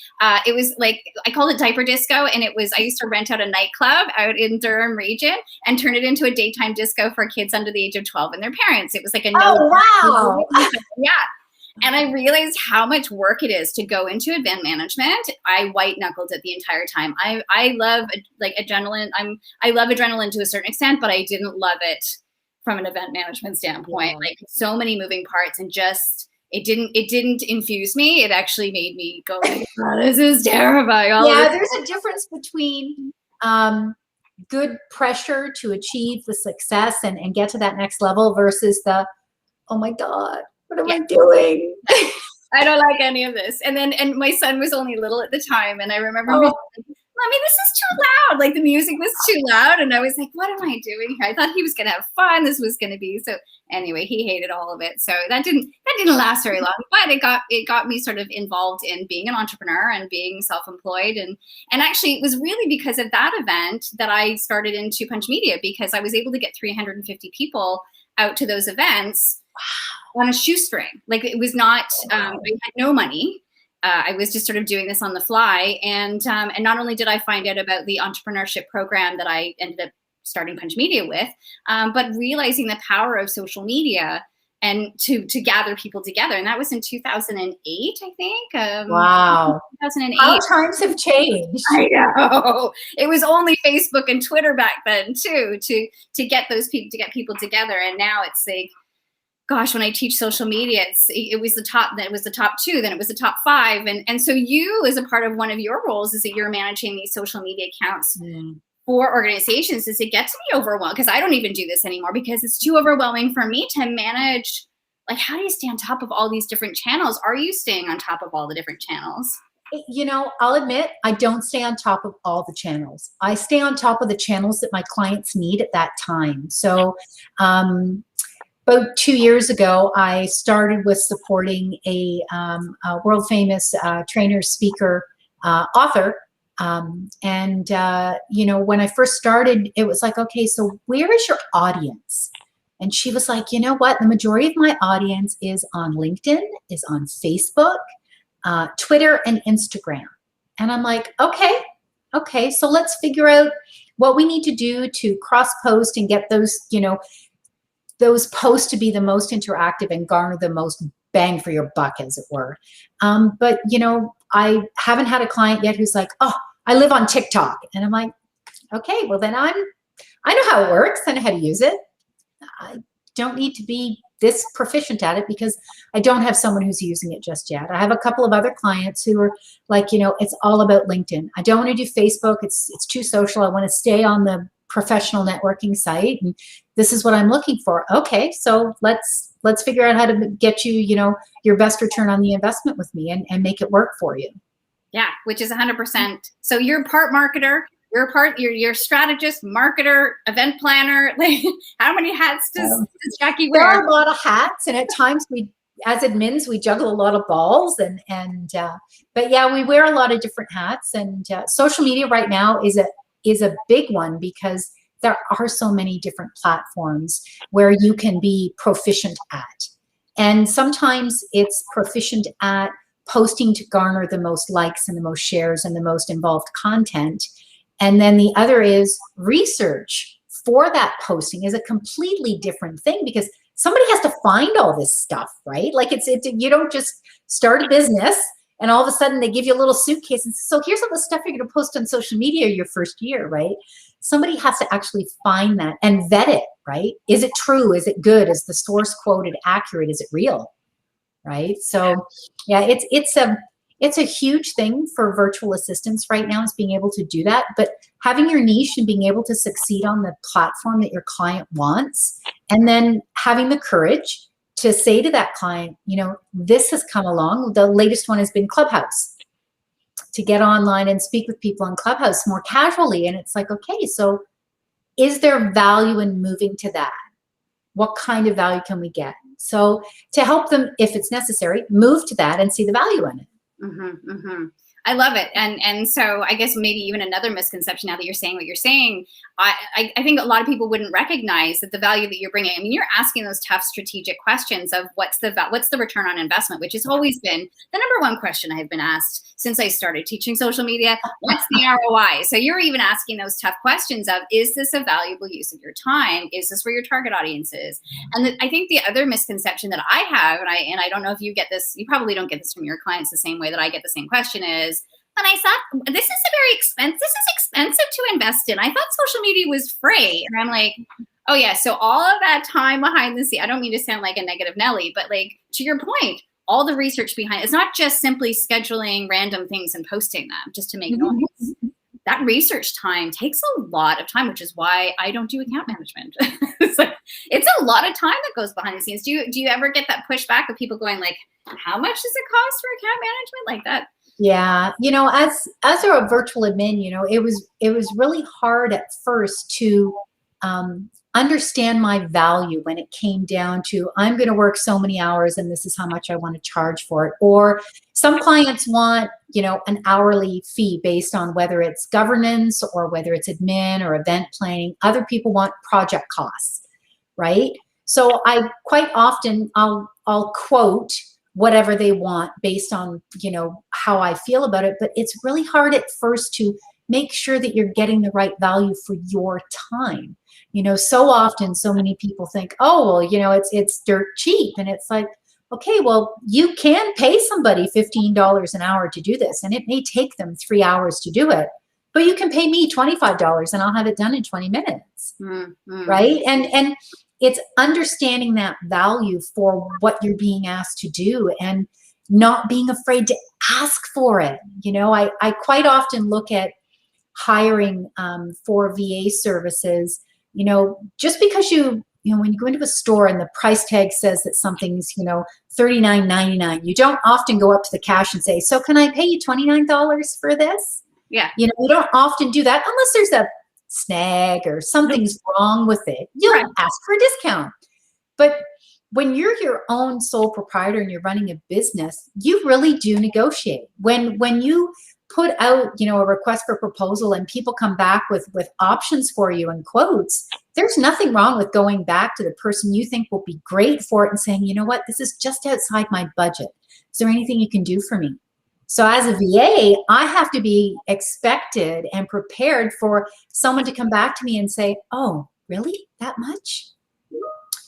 It was like, I called it diaper disco. And I used to rent out a nightclub out in Durham region and turn it into a daytime disco for kids under the age of 12 and their parents. It was like wow. Yeah. And I realized how much work it is to go into event management. I white knuckled it the entire time. I love like adrenaline. I love adrenaline to a certain extent, but I didn't love it from an event management standpoint. Yeah. Like, so many moving parts, and just it didn't infuse me. It actually made me go, oh, this is terrifying. There's a difference between good pressure to achieve the success and get to that next level versus the, oh my God, what am I doing? I don't like any of this. And my son was only little at the time. And I remember being like, Mommy, this is too loud. Like, the music was too loud. And I was like, what am I doing here? I thought he was going to have fun. This was going to be. So anyway, he hated all of it. So that didn't last very long, but it got me sort of involved in being an entrepreneur and being self-employed. And actually it was really because of that event that I started into Punch Media, because I was able to get 350 people out to those events on a shoestring. Like, it was not, I had no money. I was just sort of doing this on the fly. And not only did I find out about the entrepreneurship program that I ended up starting Punch Media with, but realizing the power of social media and to gather people together. And that was in 2008, I think. Wow. 2008. How times have changed. I know. It was only Facebook and Twitter back then too, to get people together. And now it's like, gosh, when I teach social media, it was the top 2, then it was the top 5. And so you, as a part of one of your roles, is that you're managing these social media accounts for organizations. Does it get to be overwhelmed? Because I don't even do this anymore, because it's too overwhelming for me to manage. Like, how do you stay on top of all these different channels? Are you staying on top of all the different channels? You know, I'll admit I don't stay on top of all the channels. I stay on top of the channels that my clients need at that time. So about 2 years ago, I started with supporting a world famous trainer, speaker, author. You know, when I first started, it was like, okay, so where is your audience? And she was like, you know what? The majority of my audience is on LinkedIn, is on Facebook, Twitter, and Instagram. And I'm like, okay, so let's figure out what we need to do to cross post and get those, you know, those posts to be the most interactive and garner the most bang for your buck, as it were. But, you know, I haven't had a client yet who's like, oh, I live on TikTok. And I'm like, okay, well then I know how it works. I know how to use it. I don't need to be this proficient at it because I don't have someone who's using it just yet. I have a couple of other clients who are like, you know, it's all about LinkedIn. I don't want to do Facebook. It's too social. I want to stay on the professional networking site, and this is what I'm looking for. Okay, so let's figure out how to get you, you know, your best return on the investment with me and make it work for you. Yeah, which is 100%. So you're part marketer. You're strategist, marketer, event planner. Like, how many hats does Jacqui wear? There are a lot of hats, and at times we, as admins, we juggle a lot of balls, but yeah, we wear a lot of different hats. And social media right now is a big one because there are so many different platforms where you can be proficient at, and sometimes it's proficient at posting to garner the most likes and the most shares and the most involved content. And then the other is research for that posting is a completely different thing because somebody has to find all this stuff, right? Like you don't just start a business and all of a sudden they give you a little suitcase and so here's all the stuff you're going to post on social media your first year, right? Somebody has to actually find that and vet it, right? Is it true? Is it good? Is the source quoted accurate? Is it real? Right? So yeah, it's a huge thing for virtual assistants right now is being able to do that, but having your niche and being able to succeed on the platform that your client wants, and then having the courage to say to that client, you know, this has come along. The latest one has been Clubhouse, to get online and speak with people on Clubhouse more casually. And it's like, okay, so is there value in moving to that? What kind of value can we get? So to help them, if it's necessary, move to that and see the value in it. Mm-hmm, mm-hmm. I love it. And so I guess maybe even another misconception now that you're saying what you're saying, I think a lot of people wouldn't recognize that the value that you're bringing. I mean, you're asking those tough strategic questions of what's the return on investment, which has always been the number one question I've been asked since I started teaching social media. What's the ROI? So you're even asking those tough questions of, is this a valuable use of your time? Is this where your target audience is? And I think the other misconception that I have, and I don't know if you get this, you probably don't get this from your clients the same way that I get the same question is, and I thought, this is expensive to invest in. I thought social media was free. And I'm like, oh yeah, so all of that time behind the scene, I don't mean to sound like a negative Nelly, but like to your point, all the research behind it's not just simply scheduling random things and posting them just to make noise. That research time takes a lot of time, which is why I don't do account management. It's a lot of time that goes behind the scenes. Do you ever get that pushback of people going like, how much does it cost for account management like that? Yeah, you know, as a virtual admin, you know, it was really hard at first to understand my value when it came down to I'm going to work so many hours and this is how much I want to charge for it. Or some clients want, you know, an hourly fee based on whether it's governance or whether it's admin or event planning. Other people want project costs, right? So I quite often I'll quote whatever they want based on, you know, how I feel about it. But it's really hard at first to make sure that you're getting the right value for your time. You know, so often, so many people think, oh, well, you know, it's dirt cheap. And it's like, okay, well, you can pay somebody $15 an hour to do this. And it may take them 3 hours to do it. But you can pay me $25 and I'll have it done in 20 minutes. Mm-hmm. Right? And it's understanding that value for what you're being asked to do and not being afraid to ask for it. You know, I quite often look at hiring for VA services, you know, just because you when you go into a store and the price tag says that something's, $39.99, you don't often go up to the cash and say, so can I pay you $29 for this? Yeah. You don't often do that unless there's a snag or something's wrong with it. You'll ask for a discount. But when you're your own sole proprietor and you're running a business, you really do negotiate. When you put out, a request for proposal and people come back with options for you and quotes, there's nothing wrong with going back to the person you think will be great for it and saying, you know what, this is just outside my budget. Is there anything you can do for me? So as a VA, I have to be expected and prepared for someone to come back to me and say, oh, really? That much?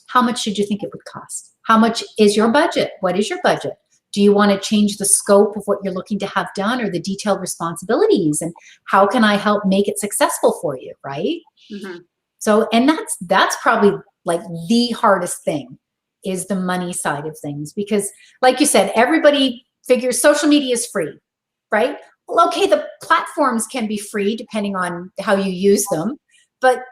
How much should you think it would cost? How much is your budget? What is your budget? Do you want to change the scope of what you're looking to have done or the detailed responsibilities? And how can I help make it successful for you, right? Mm-hmm. So, and that's probably like the hardest thing is the money side of things. Because like you said, everybody figures social media is free, right? Well, okay, the platforms can be free depending on how you use them, but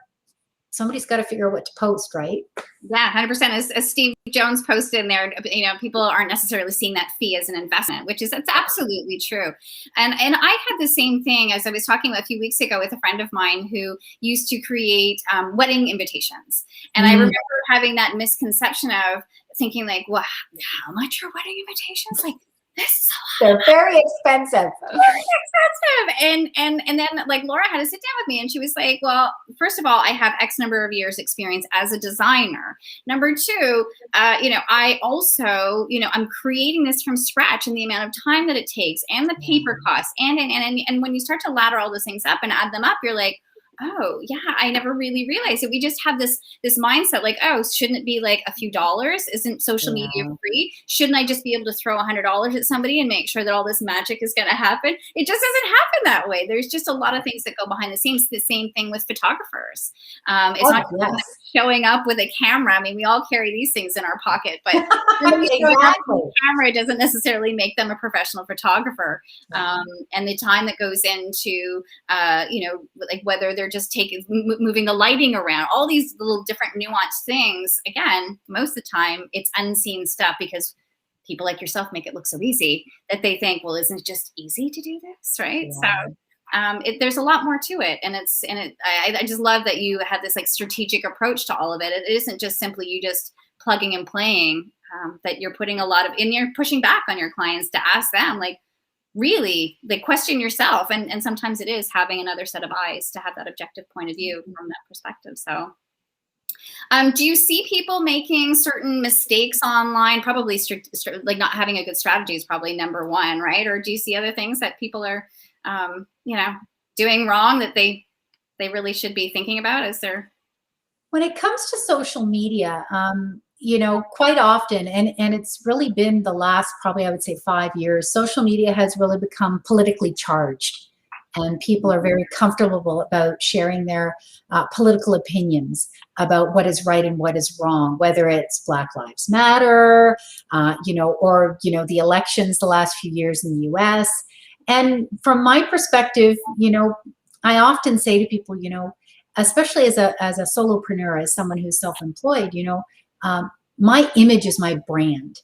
somebody's got to figure out what to post, right? Yeah, 100%. As Steve Jones posted in there, people aren't necessarily seeing that fee as an investment, that's absolutely true. And I had the same thing as I was talking a few weeks ago with a friend of mine who used to create wedding invitations. And I remember having that misconception of thinking like, well, how much are wedding invitations? Like, this is they're very expensive. Very expensive. And then like Laura had to sit down with me and she was like, well, first of all, I have X number of years experience as a designer. Number two, I also, I'm creating this from scratch and the amount of time that it takes and the paper costs. And when you start to ladder all those things up and add them up, you're like, oh yeah, I never really realized it. We just have this mindset like, oh, shouldn't it be like a few dollars? Isn't social media free? Shouldn't I just be able to throw $100 at somebody and make sure that all this magic is going to happen? It just doesn't happen that way. There's just a lot of things that go behind the scenes. The same thing with photographers. It's not just showing up with a camera. I mean, we all carry these things in our pocket, but exactly. Camera doesn't necessarily make them a professional photographer. And the time that goes into, like whether they're just moving the lighting around, all these little different nuanced things. Again, most of the time it's unseen stuff because people like yourself make it look so easy that they think, well, isn't it just easy to do this, right? Yeah. So there's a lot more to it, and I just love that you had this like strategic approach to all of it. It isn't just simply you just plugging and playing. That you're putting a lot of, and you're pushing back on your clients to ask them like, really, like question yourself. And sometimes it is having another set of eyes to have that objective point of view from that perspective. So do you see people making certain mistakes online? Probably like not having a good strategy is probably number one, right? Or do you see other things that people are, doing wrong that they really should be thinking about? When it comes to social media, quite often, and it's really been the last, probably I would say 5 years, social media has really become politically charged, and people are very comfortable about sharing their political opinions about what is right and what is wrong, whether it's Black Lives Matter, or the elections the last few years in the US. And from my perspective, I often say to people, especially as a solopreneur, as someone who's self-employed, my image is my brand.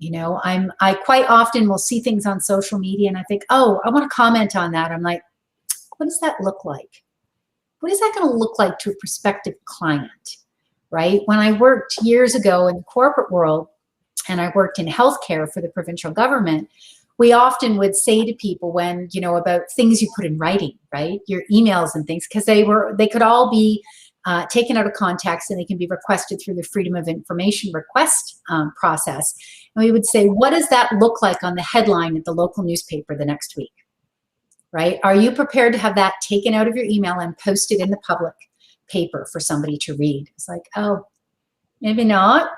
I quite often will see things on social media and I think, oh, I want to comment on that. I'm like, what does that look like? What is that going to look like to a prospective client, right? When I worked years ago in the corporate world and I worked in healthcare for the provincial government, we often would say to people when, about things you put in writing, right? Your emails and things, because they could all be taken out of context and they can be requested through the Freedom of Information request process. And we would say, what does that look like on the headline at the local newspaper the next week, right? Are you prepared to have that taken out of your email and posted in the public paper for somebody to read? It's like, oh, maybe not.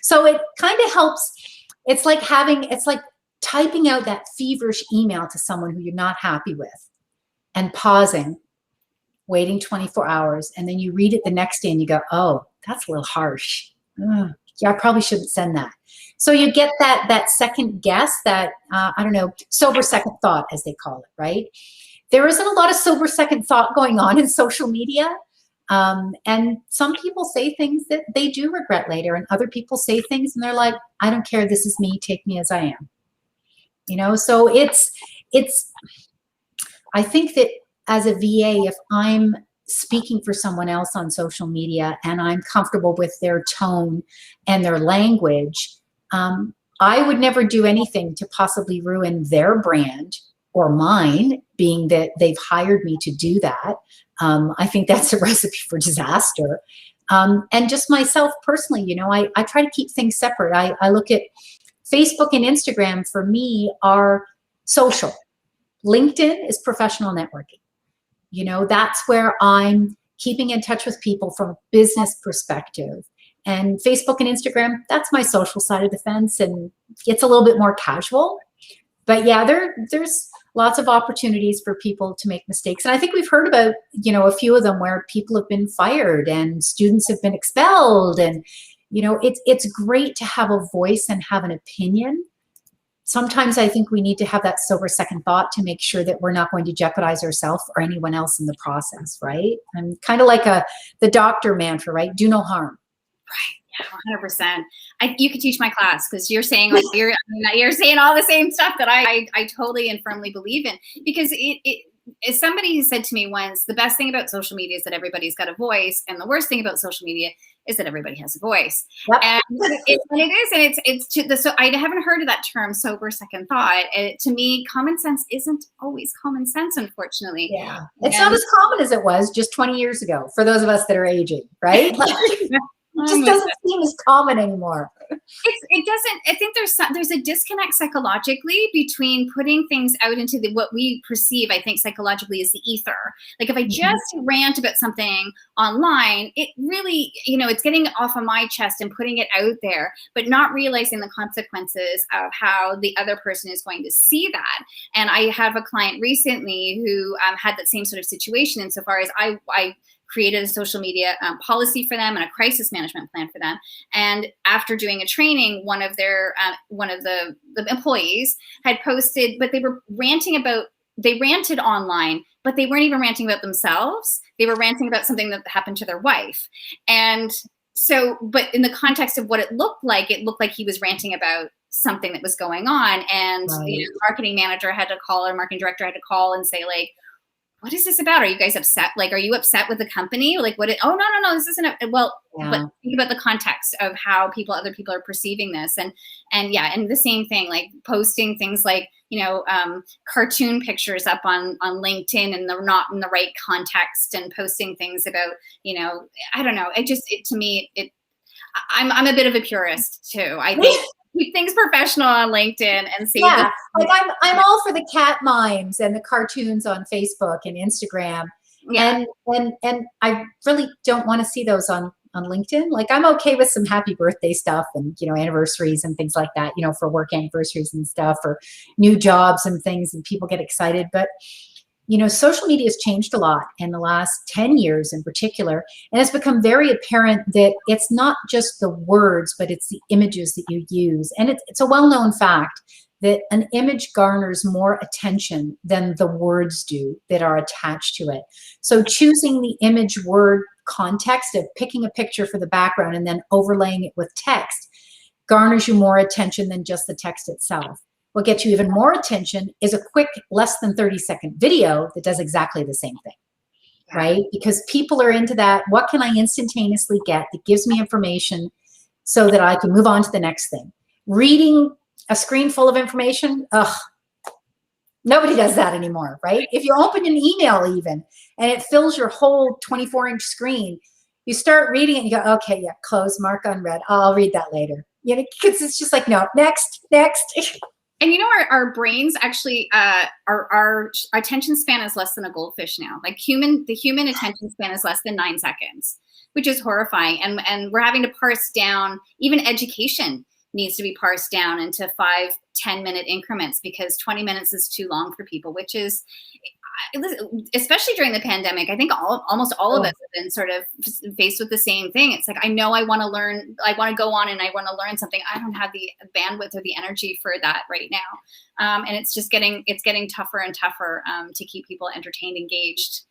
So it kind of helps. It's like typing out that feverish email to someone who you're not happy with and pausing, waiting 24 hours, and then you read it the next day and you go, oh, that's a little harsh. Yeah, I probably shouldn't send that. So you get that second guess, that, sober second thought, as they call it, right? There isn't a lot of sober second thought going on in social media. And some people say things that they do regret later, and other people say things and they're like, I don't care, this is me, take me as I am. So it's I think that as a VA, if I'm speaking for someone else on social media and I'm comfortable with their tone and their language, I would never do anything to possibly ruin their brand or mine, being that they've hired me to do that. I think that's a recipe for disaster. And just myself personally, I try to keep things separate. I look at Facebook and Instagram for me are social. LinkedIn is professional networking. That's where I'm keeping in touch with people from a business perspective. And Facebook and Instagram, that's my social side of the fence, and it's a little bit more casual. But yeah, there's lots of opportunities for people to make mistakes. And I think we've heard about, a few of them where people have been fired and students have been expelled. And, it's great to have a voice and have an opinion. Sometimes I think we need to have that sober second thought to make sure that we're not going to jeopardize ourselves or anyone else in the process, right? And kind of like the doctor mantra, right? Do no harm. Right. Yeah, 100%. You could teach my class, because you're saying you're saying all the same stuff that I totally and firmly believe in. Because as somebody said to me once, the best thing about social media is that everybody's got a voice, and the worst thing about social media is that everybody has a voice. Yep. And so I haven't heard of that term, sober second thought. And to me, common sense isn't always common sense, unfortunately. Yeah, it's not as common as it was just 20 years ago for those of us that are aging, right? It just doesn't seem as common anymore. It doesn't. I think there's a disconnect psychologically between putting things out into what we perceive, I think, psychologically as the ether. Like if I just rant about something online, it really, it's getting off of my chest and putting it out there, but not realizing the consequences of how the other person is going to see that. And I have a client recently who had that same sort of situation, insofar as I created a social media policy for them and a crisis management plan for them. And after doing a training, one of the employees had posted, but they ranted online, but they weren't even ranting about themselves. They were ranting about something that happened to their wife. And so, but in the context of what it looked like he was ranting about something that was going on. And right. The marketing manager had to call, or marketing director had to call and say, like, what is this about? Are you guys upset? Like, are you upset with the company? Like, oh, no, this isn't but think about the context of how other people are perceiving this. And the same thing, like posting things like, cartoon pictures up on LinkedIn, and they're not in the right context, and posting things about, I don't know. To me, I'm a bit of a purist too. I think keep things professional on LinkedIn and see. Yeah, like I'm all for the cat mimes and the cartoons on Facebook and Instagram. Yeah. And I really don't want to see those on LinkedIn. Like I'm okay with some happy birthday stuff and, anniversaries and things like that, for work anniversaries and stuff, or new jobs and things, and people get excited. But social media has changed a lot in the last 10 years in particular. And it's become very apparent that it's not just the words, but it's the images that you use. And it's a well-known fact that an image garners more attention than the words do that are attached to it. So choosing the image word context of picking a picture for the background and then overlaying it with text garners you more attention than just the text itself. What gets you even more attention is a quick, less than 30-second video that does exactly the same thing, right? Because people are into that. What can I instantaneously get that gives me information so that I can move on to the next thing? Reading a screen full of information, nobody does that anymore, right? If you open an email even, and it fills your whole 24-inch screen, you start reading it and you go, okay, yeah, close, mark unread. I'll read that later. Because it's just like, no, next. And our brains actually, our attention span is less than a goldfish now. Like the human attention span is less than 9 seconds, which is horrifying. And we're having to parse down, even education needs to be parsed down into 5-10 minute increments, because 20 minutes is too long for people, which is, especially during the pandemic, I think almost all of us have been sort of faced with the same thing. It's like, I know I want to learn, I want to go on and I want to learn something. I don't have the bandwidth or the energy for that right now. And it's just getting tougher and tougher to keep people entertained, engaged.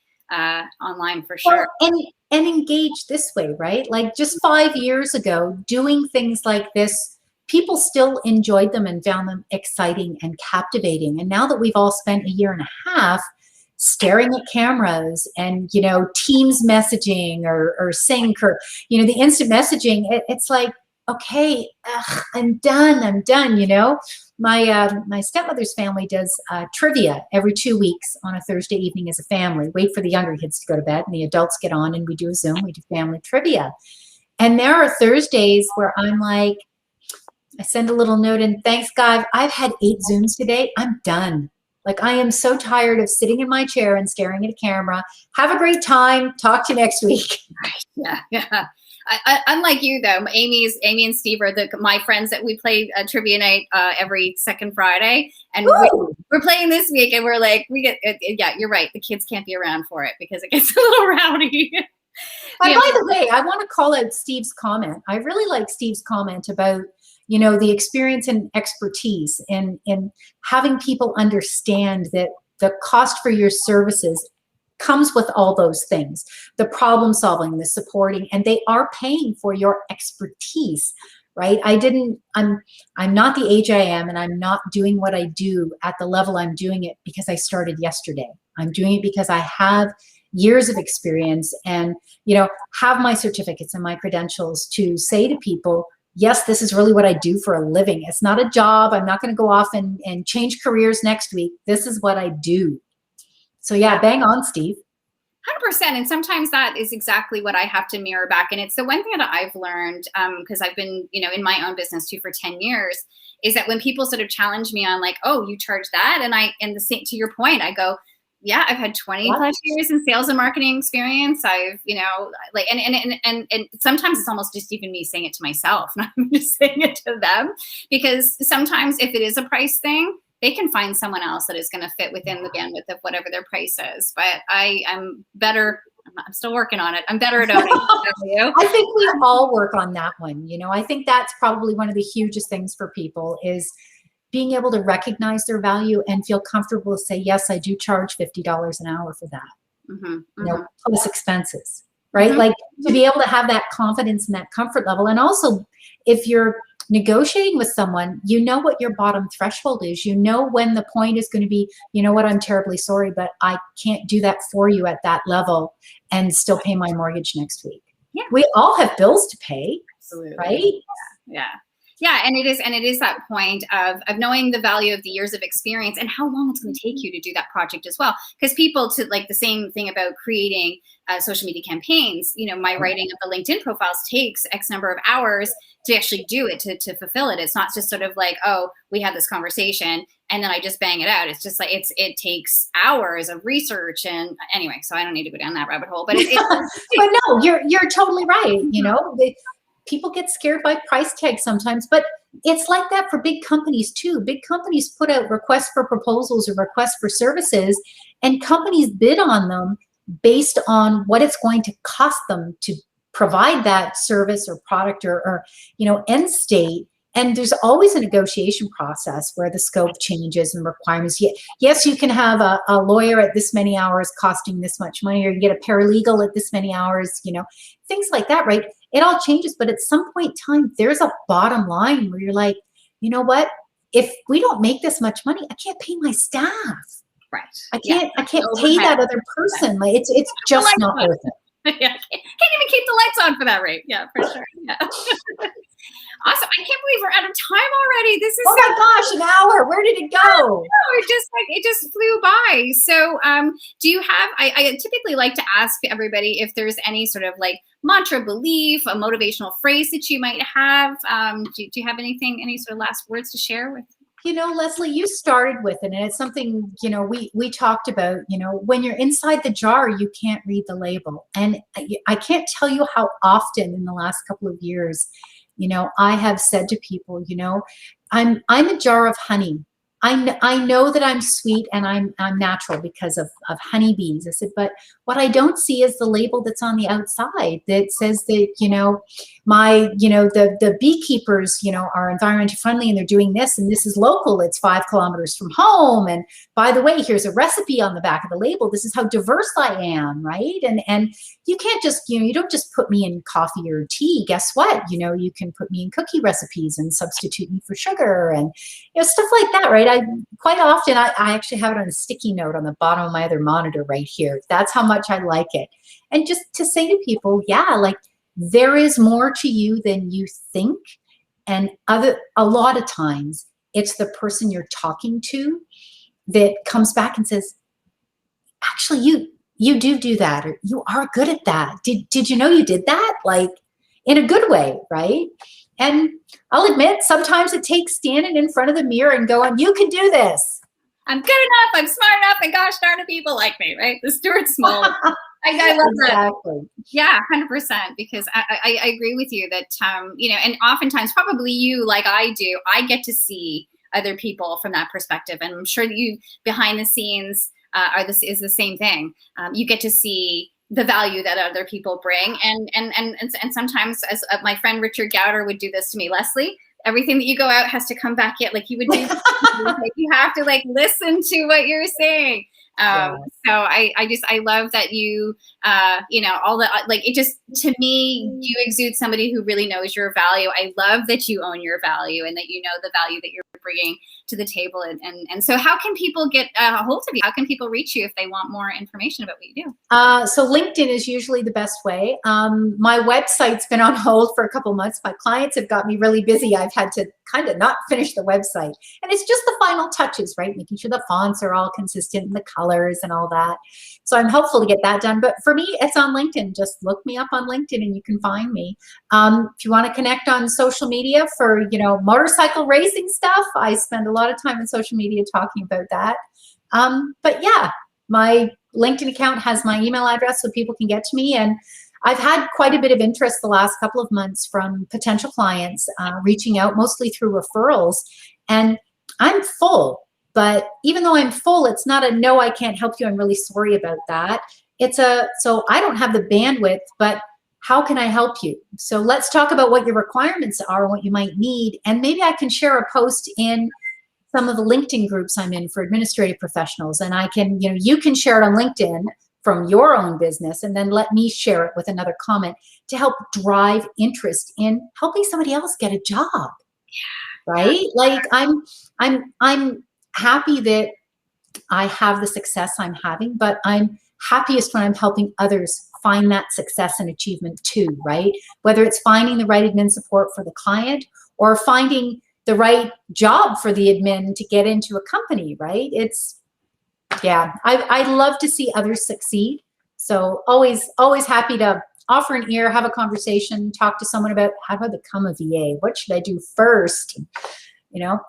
online for sure. Well, and engage this way, right? Like just 5 years ago, doing things like this, people still enjoyed them and found them exciting and captivating. And now that we've all spent a year and a half staring at cameras and, Teams messaging or Sync or, the instant messaging, it's like, okay, I'm done. My stepmother's family does trivia every 2 weeks on a Thursday evening as a family. Wait for the younger kids to go to bed and the adults get on and we do a Zoom, we do family trivia. And there are Thursdays where I'm like, I send a little note in, thanks, guys. I've had 8 Zooms today. I'm done. Like, I am so tired of sitting in my chair and staring at a camera. Have a great time. Talk to you next week. Yeah. Unlike you, though, Amy and Steve are my friends that we play trivia night every second Friday. And we're playing this week and we're like, yeah, you're right. The kids can't be around for it because it gets a little rowdy. By the way, I want to call out Steve's comment. I really like Steve's comment about the experience and expertise in having people understand that the cost for your services comes with all those things, the problem solving, the supporting, and they are paying for your expertise, right? I'm not the age I am, and I'm not doing what I do at the level I'm doing it because I started yesterday. I'm doing it because I have years of experience and, have my certificates and my credentials to say to people, yes, this is really what I do for a living. It's not a job. I'm not going to go off and change careers next week. This is what I do. So yeah, bang on, Steve. 100%. And sometimes that is exactly what I have to mirror back. And it's the one thing that I've learned, because I've been, in my own business too for 10 years, is that when people sort of challenge me on like, oh, you charge that? And the same, to your point, I go, yeah, I've had 20 plus years in sales and marketing experience. I've, and sometimes it's almost just even me saying it to myself, not just saying it to them, because sometimes if it is a price thing, they can find someone else that is going to fit within the bandwidth of whatever their price is. But I'm better. I'm still working on it. I'm better at owning value. I think we all work on that one. I think that's probably one of the hugest things for people is being able to recognize their value and feel comfortable to say, yes, I do charge $50 an hour for that, plus expenses, right? Like to be able to have that confidence and that comfort level. And also if you're negotiating with someone, what your bottom threshold is, when the point is going to be, what, I'm terribly sorry, but I can't do that for you at that level and still pay my mortgage next week. Yeah. We all have bills to pay. Absolutely. Right? Yeah. Yeah, and it is that point of knowing the value of the years of experience and how long it's going to take you to do that project as well. Because people, to like the same thing about creating social media campaigns, my writing of the LinkedIn profiles takes X number of hours to actually do it, to fulfill it. It's not just sort of like, oh, we had this conversation and then I just bang it out. It's just like it takes hours of research, and anyway, so I don't need to go down that rabbit hole. But but no, you're totally right. People get scared by price tags sometimes, but it's like that for big companies too. Big companies put out requests for proposals or requests for services, and companies bid on them based on what it's going to cost them to provide that service or product or end state. And there's always a negotiation process where the scope changes and requirements. Yes, you can have a lawyer at this many hours costing this much money, or you get a paralegal at this many hours, things like that, right? It all changes, but at some point in time, there's a bottom line where you're like, you know what? If we don't make this much money, I can't pay my staff. Right. I can't pay that other person. Like it's just not worth it. Yeah, can't even keep the lights on for that rate. Yeah, for sure. Yeah. Awesome. I can't believe we're out of time already. This is my gosh, an hour. Where did it go? It just flew by. So do you have, I typically like to ask everybody if there's any sort of like mantra, belief, a motivational phrase that you might have. Do you have anything, any sort of last words to share with? Leslie, you started with it, and it's something, we talked about, when you're inside the jar, you can't read the label. And I can't tell you how often in the last couple of years, I have said to people, I'm a jar of honey. I know that I'm sweet and I'm natural because of honeybees. I said, but what I don't see is the label that's on the outside that says that, the beekeepers, are environmentally friendly and they're doing this and this is local. It's 5 kilometers from home. And by the way, here's a recipe on the back of the label. This is how diverse I am, right? And you can't just, you don't just put me in coffee or tea. Guess what? You can put me in cookie recipes and substitute me for sugar and stuff like that, right? Quite often I actually have it on a sticky note on the bottom of my other monitor right here. That's how much I like it. And just to say to people, yeah, like there is more to you than you think. And a lot of times it's the person you're talking to that comes back and says, actually, you do that, or you are good at that. Did you know you did that? Like in a good way, right? And I'll admit, sometimes it takes standing in front of the mirror and going, you can do this. I'm good enough. I'm smart enough. And gosh darn it, people like me, right? The Stuart Small. I love exactly. that. Yeah, 100%. Because I agree with you that, and oftentimes probably you, like I do, I get to see other people from that perspective. And I'm sure that you behind the scenes is the same thing. You get to see the value that other people bring. And sometimes, as my friend Richard Gowder would do this to me, Leslie, everything that you go out has to come back in. Like you would do, like you have to like listen to what you're saying. So I love that you, all the, like, it just, to me, you exude somebody who really knows your value. I love that you own your value and that you know the value that you're bringing to the table. And so how can people get a hold of you? How can people reach you if they want more information about what you do? So LinkedIn is usually the best way. My website's been on hold for a couple of months. My clients have got me really busy. I've had to kind of not finish the website. And it's just the final touches, right? Making sure the fonts are all consistent and the colors and all that. So I'm hopeful to get that done. But for me, it's on LinkedIn. Just look me up on LinkedIn and you can find me. If you want to connect on social media for, motorcycle racing stuff, I spend a lot of time on social media talking about that. But yeah, my LinkedIn account has my email address so people can get to me. And I've had quite a bit of interest the last couple of months from potential clients reaching out, mostly through referrals. And I'm full. But even though I'm full, it's not a no, I can't help you. I'm really sorry about that. So I don't have the bandwidth, but how can I help you? So let's talk about what your requirements are and what you might need. And maybe I can share a post in some of the LinkedIn groups I'm in for administrative professionals. And I can, you can share it on LinkedIn from your own business and then let me share it with another comment to help drive interest in helping somebody else get a job. Yeah. Right? Like I'm happy that I have the success I'm having, but I'm happiest when I'm helping others find that success and achievement too, right? Whether it's finding the right admin support for the client or finding the right job for the admin to get into a company, right? I love to see others succeed. So always happy to offer an ear, have a conversation, talk to someone about how do I become a VA? What should I do first?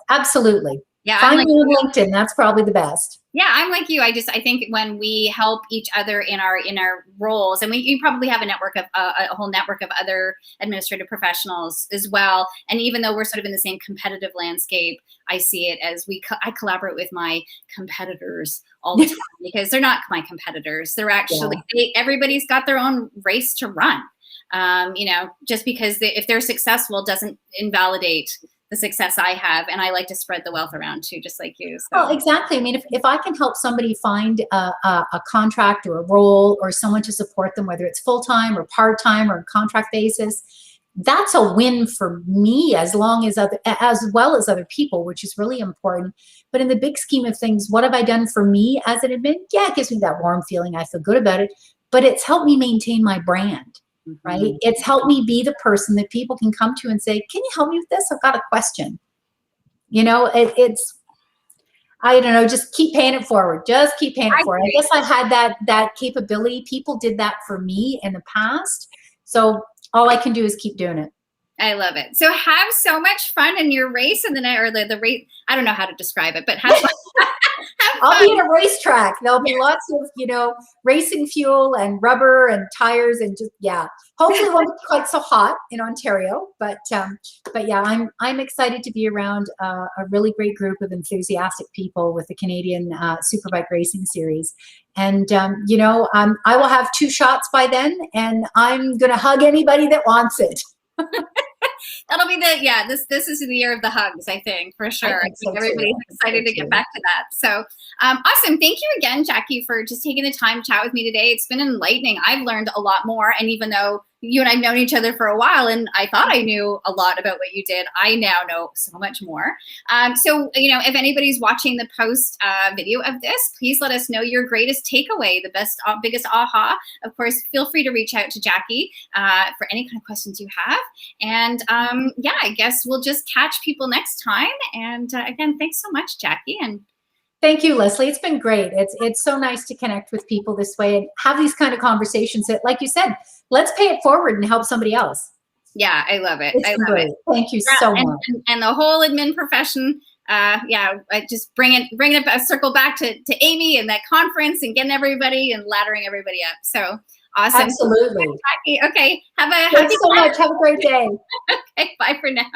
Absolutely. Yeah, find me on LinkedIn. That's probably the best. Yeah, I'm like you. I think when we help each other in our roles, and you probably have a whole network of other administrative professionals as well. And even though we're sort of in the same competitive landscape, I see it as I collaborate with my competitors all the time because they're not my competitors. They're actually everybody's got their own race to run. Just because if they're successful doesn't invalidate the success I have, and I like to spread the wealth around too, just like you. So. Well, exactly. I mean, if I can help somebody find a contract or a role or someone to support them, whether it's full-time or part-time or a contract basis, that's a win for me as well as other people, which is really important. But in the big scheme of things, what have I done for me as an admin? Yeah, it gives me that warm feeling. I feel good about it, but it's helped me maintain my brand. Right? It's helped me be the person that people can come to and say, can you help me with this? I've got a question. It's, I don't know, just keep paying it forward. Just keep paying it forward. I guess I had that capability. People did that for me in the past. So all I can do is keep doing it. I love it. So have so much fun in your race in the night, or the race. I don't know how to describe it, but have fun. I'll be at a racetrack. There'll be lots of, racing fuel and rubber and tires and just, hopefully it won't be quite so hot in Ontario, but yeah, I'm excited to be around a really great group of enthusiastic people with the Canadian Superbike Racing Series. And, I will have 2 shots by then, and I'm going to hug anybody that wants it. That'll be this is the year of the hugs, I think, for sure. I think everybody's excited to get back to that. So awesome. Thank you again, Jacqui, for just taking the time to chat with me today. It's been enlightening. I've learned a lot more. And even though you and I've known each other for a while and I thought I knew a lot about what you did, I now know so much more. So, if anybody's watching the post video of this, please let us know your greatest takeaway, the biggest aha. Of course, feel free to reach out to Jacqui for any kind of questions you have. And I guess we'll just catch people next time. And again, thanks so much, Jacqui. And thank you, Leslie. It's been great. It's so nice to connect with people this way and have these kind of conversations that, like you said, let's pay it forward and help somebody else. Yeah, I love it. It's great. Thank you so much. And the whole admin profession, I just bring it a circle back to Amy and that conference and getting everybody and laddering everybody up. So awesome. Absolutely. Okay. Thanks so much. Have a great day. Okay. Bye for now.